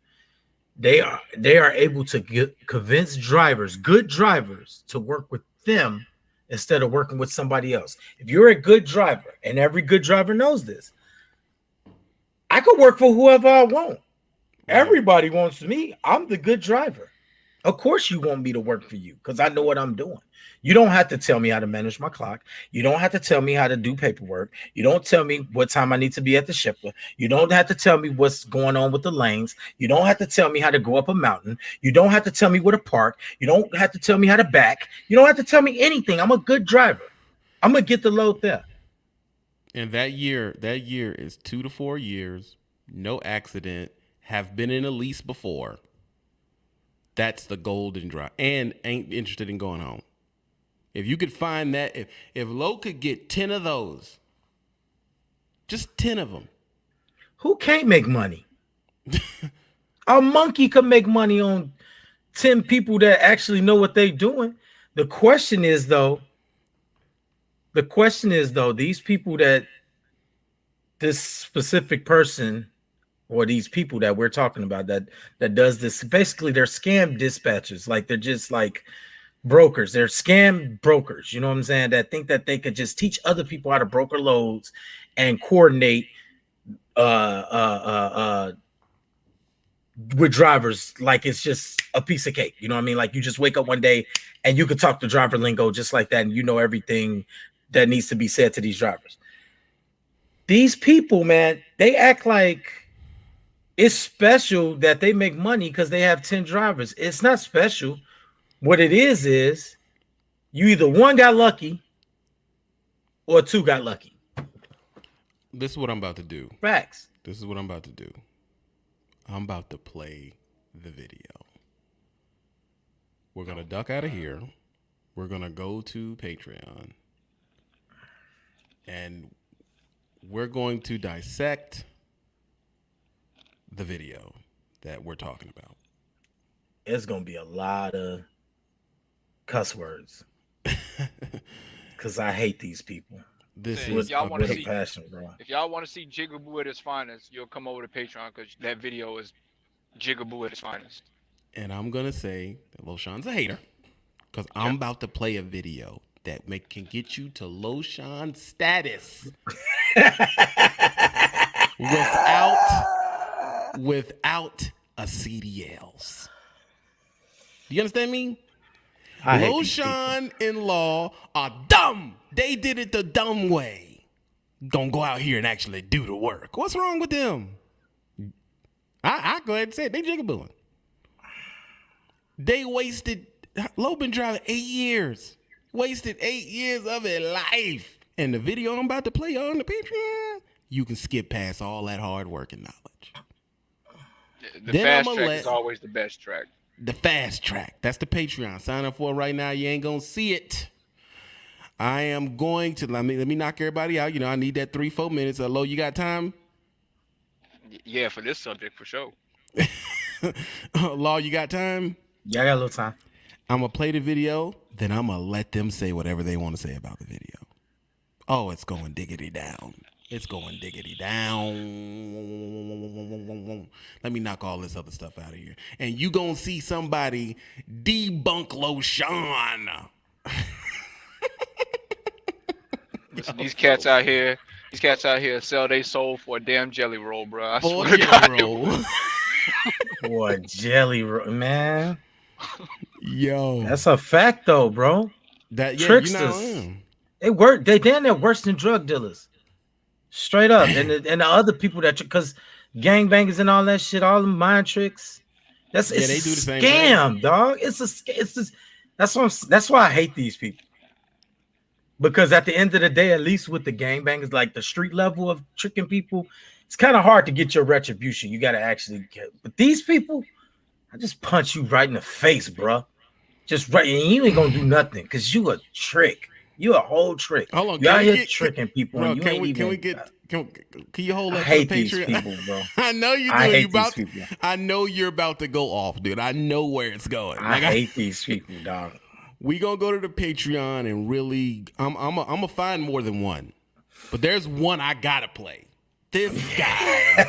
they are able to convince drivers, good drivers, to work with them instead of working with somebody else. If you're a good driver, and every good driver knows this, I could work for whoever I want. Everybody wants me. I'm the good driver. Of course you want me to work for you because I know what I'm doing. You don't have to tell me how to manage my clock. You don't have to tell me how to do paperwork. You don't tell me what time I need to be at the shipper. You don't have to tell me what's going on with the lanes. You don't have to tell me how to go up a mountain. You don't have to tell me where to park. You don't have to tell me how to back. You don't have to tell me anything. I'm a good driver. I'm gonna get the load there. And that year is 2 to 4 years, no accident, have been in a lease before. That's the golden drive, and ain't interested in going home. If you could find that, if Lowe could get 10 of those, just 10 of them. Who can't make money? A monkey could make money on 10 people that actually know what they're doing. The question is though, these people that this specific person or these people that we're talking about that does this, basically they're scam dispatchers. Like they're just like brokers. They're scam brokers. You know what I'm saying? That think that they could just teach other people how to broker loads and coordinate with drivers like it's just a piece of cake. You know what I mean? Like you just wake up one day and you could talk to driver lingo just like that, and you know everything that needs to be said to these drivers. These people, man, they act like it's special that they make money because they have 10 drivers. It's not special. What it is you either one got lucky or two got lucky. This is what I'm about to do. Facts. This is what I'm about to do. I'm about to play the video. We're going to duck out of here. We're going to go to Patreon. And we're going to dissect the video that we're talking about. It's going to be a lot of cuss words. Because I hate these people. This Hey, is if y'all a want to big see, passion, bro. if y'all want to see Jigaboo at his finest, you'll come over to Patreon because that video is Jigaboo at his finest. And I'm going to say that Loshan's a hater because I'm about to play a video that can get you to Loshan status without a CDLs. Do you understand me? Loshan in law are dumb. They did it the dumb way. Gonna go out here and actually do the work. What's wrong with them? I go ahead and say it. They jigabooing. They wasted. Lowe been driving 8 years. Wasted 8 years of his life. And the video I'm about to play on the Patreon, you can skip past all that hard work and knowledge. The Then fast track is always the best track. The fast track. That's the Patreon. Sign up for it right now. You ain't gonna see it. I am going to let me knock everybody out. You know, I need that 3-4 minutes. Lowe, you got time? Yeah, for this subject for sure. Law, you got time? Yeah, I got a little time. I'm gonna play the video, then I'm gonna let them say whatever they want to say about the video. Oh, it's going diggity down. It's going diggity down. Let me knock all this other stuff out of here. And you gonna see somebody debunk Loshan. Listen, these cats out here sell their soul for a damn jelly roll, bro. I For swear a to God. jelly roll. Boy, jelly man. Yo. That's a fact though, bro. Tricksters. They work. They damn near worse than drug dealers. Straight up. And the other people that, because gangbangers and all that shit, all the mind tricks. They do the same scam, thing. Dog. That's why I hate these people. Because at the end of the day, at least with the gangbangers, like the street level of tricking people, it's kind of hard to get your retribution. You got to actually get. But these people, I just punch you right in the face, bro. Just right, and you ain't gonna do nothing because you a trick. You a whole trick. Hold on, you out here tricking people. Bro, and you can you hold up? I hate these people, bro. I know you do. I hate these people. I know you're about to go off, dude. I know where it's going. I hate these people, dog. We gonna go to the Patreon and really, I'm gonna find more than one, but there's one I gotta play. This guy.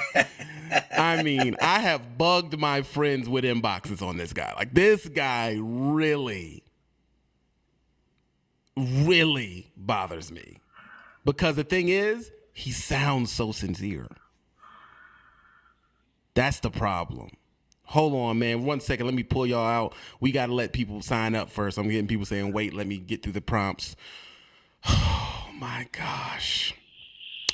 I mean, I have bugged my friends with inboxes on this guy. Like, this guy really, really bothers me. Because the thing is, he sounds so sincere. That's the problem. Hold on, man. 1 second. Let me pull y'all out. We got to let people sign up first. I'm getting people saying, wait, let me get through the prompts. Oh, my gosh.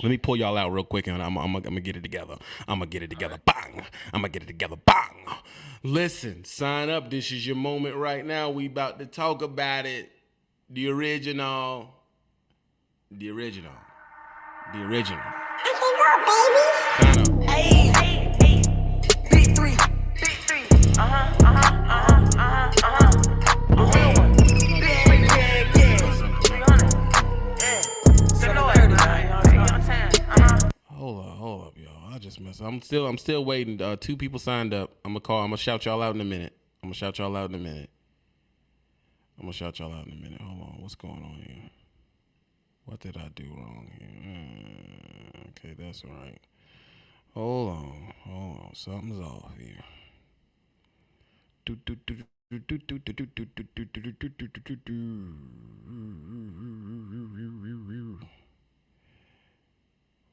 Let me pull y'all out real quick, and I'm going to get it together. I'm going to get it together. Bang. I'm going to get it together. Bang. Listen, sign up. This is your moment right now. We about to talk about it. The original. The original. The original. Sign up. Hey, big three. Hold up, y'all. I just messed up. I'm still waiting. 2 people signed up. I'm gonna shout y'all out in a minute. Hold on. What's going on here? What did I do wrong here? Okay, that's all right. Hold on. Something's off here.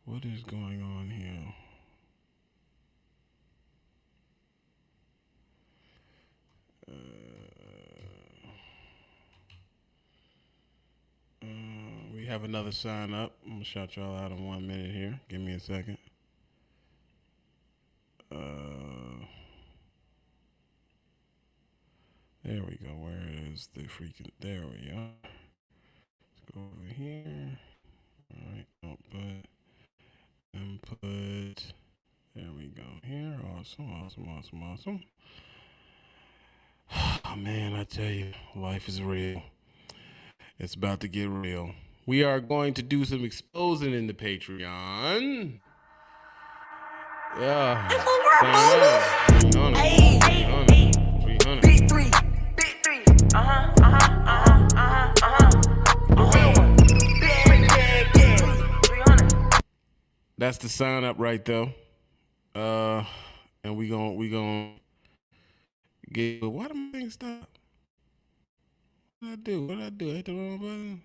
What is going on here? We have another sign up. I'm gonna shout y'all out in 1 minute here. Give me a second. There we go. Where is the freaking? There we are. Let's go over here. All right. Input. There we go. Here. Awesome. Oh, man, I tell you, life is real. It's about to get real. We are going to do some exposing in the Patreon. Yeah. Sign up. 300. Big three. That's the sign up right there. And we gonna get. Why the thing stop? What did I do? I hit the wrong button.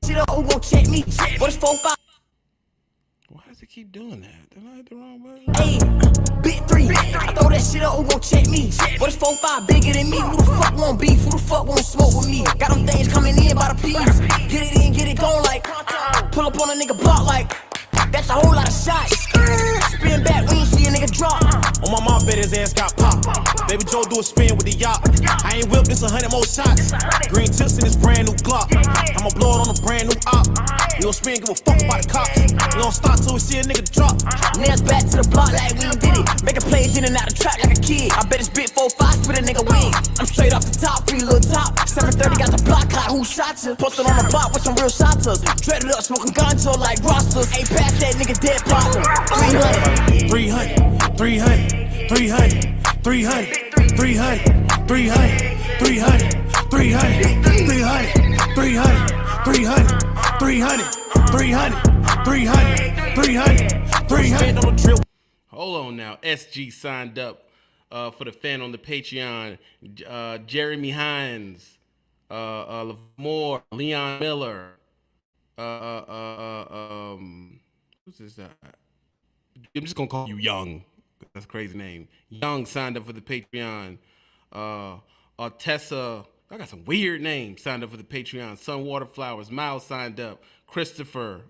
Shit up, who gon' check me? What is 4-5? Why does it keep doing that? Did I hit the wrong button? Hey, big three. I throw that shit up, who gon' check me? What is 4-5 bigger than me? Who the fuck want beef? Who the fuck want smoke with me? Got them things coming in by the piece. Get it in, get it gone like. Pull up on a nigga block like. That's a whole lot of shots. Spin back, we ain't see a nigga drop. On my mom, bet his ass got popped. Baby Joe do a spin with the yacht. I ain't whipped this 100 more shots. Green tips in this brand new Glock. I'ma blow it on a brand new op. We gon' spin, give a fuck about the cops. We gon' start till we see a nigga drop. Nails back to the block like we ain't did it. Making plays in and out the trap like a kid. I bet it's big 4-5, spit a nigga wing. I'm straight off the top, free little top. 730 got the block hot, who shot you? Posted on the block with some real shotters. Dreaded up, smoking ganja like rosters. Ain't past that nigga dead partner. 300. 300, 300, 300, 300, 300, 300, 300, 300, 300, 300, 300, 300. Hold on now. SG signed up for the fan on the Patreon. Jeremy Hines, Lamore, Leon Miller. Who's this? I'm just gonna call you Young. That's a crazy name. Young signed up for the Patreon. Tessa. I got some weird names signed up for the Patreon. Sunwater Flowers. Miles signed up. Christopher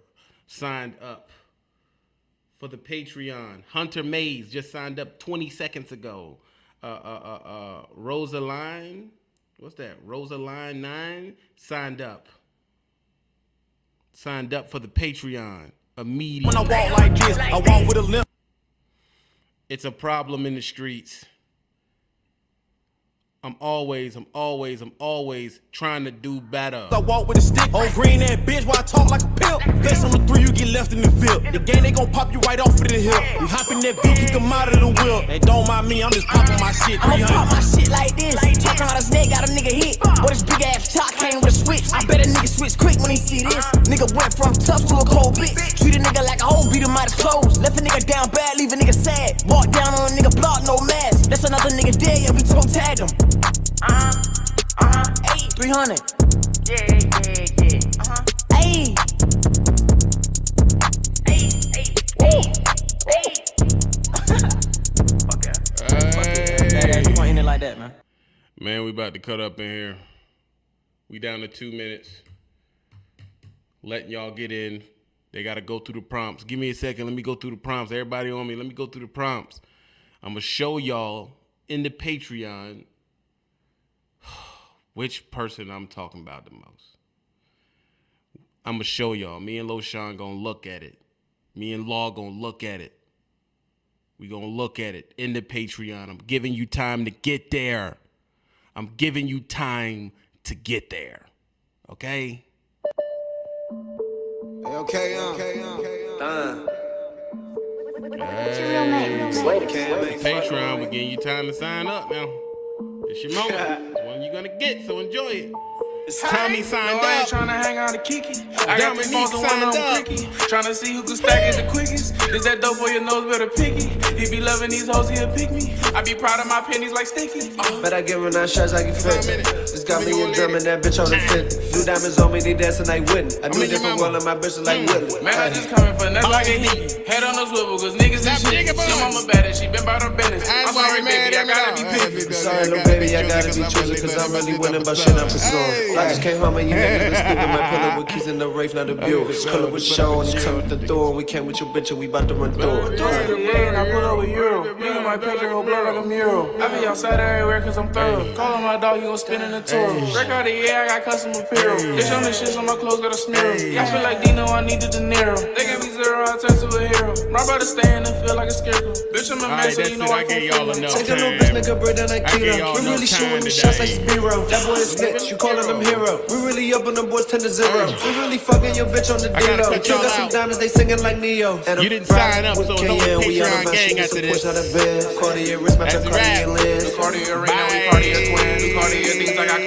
signed up for the Patreon. Hunter Mays just signed up 20 seconds ago. Rosaline, what's that? Rosaline 9 signed up. Signed up for the Patreon immediately. When I walk like this, I walk with a limp. It's a problem in the streets. I'm always trying to do better. I walk with a stick on green and bitch while I talk like a pimp. Face on the 3, you get left in the field. The game, they gon' pop you right off of the hill. You hop in that beat, kick them out of the wheel. And don't mind me, I'm just popping my shit. I'ma pop my shit like this. Talking how this neck got a nigga hit. But this big ass chop came with a switch. I bet a nigga switch quick when he see this. Nigga went from tough to a cold bitch. Treat a nigga like a hoe, beat him out his clothes. Left a nigga down bad, leave a nigga sad. Walk down on a nigga block, no mask. That's another nigga dead, yeah, we toe tagged him. 300. Yeah. Hey. that, man. Man, we about to cut up in here. We down to 2 minutes. Letting y'all get in. They got to go through the prompts. Give me a second. Let me go through the prompts. Everybody on me. Let me go through the prompts. I'm going to show y'all in the Patreon which person I'm talking about the most. I'm going to show y'all. Me and LoSean going to look at it. Me and Law going to look at it. We going to look at it in the Patreon. I'm giving you time to get there. I'm giving you time to get there. Okay? Patreon, we're getting you time to sign up now. It's your moment. It's one you're gonna get, so enjoy it. Tommy signed I ain't up. tryna hang out the Kiki. I got these Dominique phones and one of them signed clicky. Tryna see who can stack it the quickest. Is that dope for your nose better picky? He be loving these hoes, he'll pick me. I be proud of my pennies like Sticky. But I give her 9 shots, I get 50. Just got me a drum and that bitch on the 50. New diamonds on me, they dancing like Whitney. I do different world and my bitch is like Whitney. Man, I just coming for nothing like a hickey. Head on the swivel, cause niggas is shit. Your mama bad and she been about her business. I'm sorry, baby, I gotta be picky. Sorry, little baby, I gotta be choosy, cause I'm really winning about shit I'm pursuing. I just came home and you niggas been speaking. My pillow with keys in the Wraith, not the Buick. Color with show and you tell with the door. We came with your bitch and we about to run through it. Yeah, and I put over Euro. Nigga, my picture gon' blow like a mural. I be outside everywhere cause I'm thorough. Call on my dog, you gon' spin in the tour. Break out the year, I got custom apparel. Bitch on the shit, so my clothes got a smear. I feel like Dino, I needed De Niro. They gave me 0, I turn to a hero. My brother stay in the field like a scarecrow. Bitch, I'm a mess, so you know I gave can't y'all enough Take a little bitch, nigga, break down like keto. We really shooting them shots like Spiro. That boy is snitch, you calling them hero. We really up on them boys 10-0. We really fucking your bitch on the D-Lo. Kill got some diamonds, they singing like Neo. You didn't sign up, so no Patreon gang after this. Cartier wrist, match That's a a wrap. Cartier lens. Cartier ring, now we Cartier twins. Cartier things like I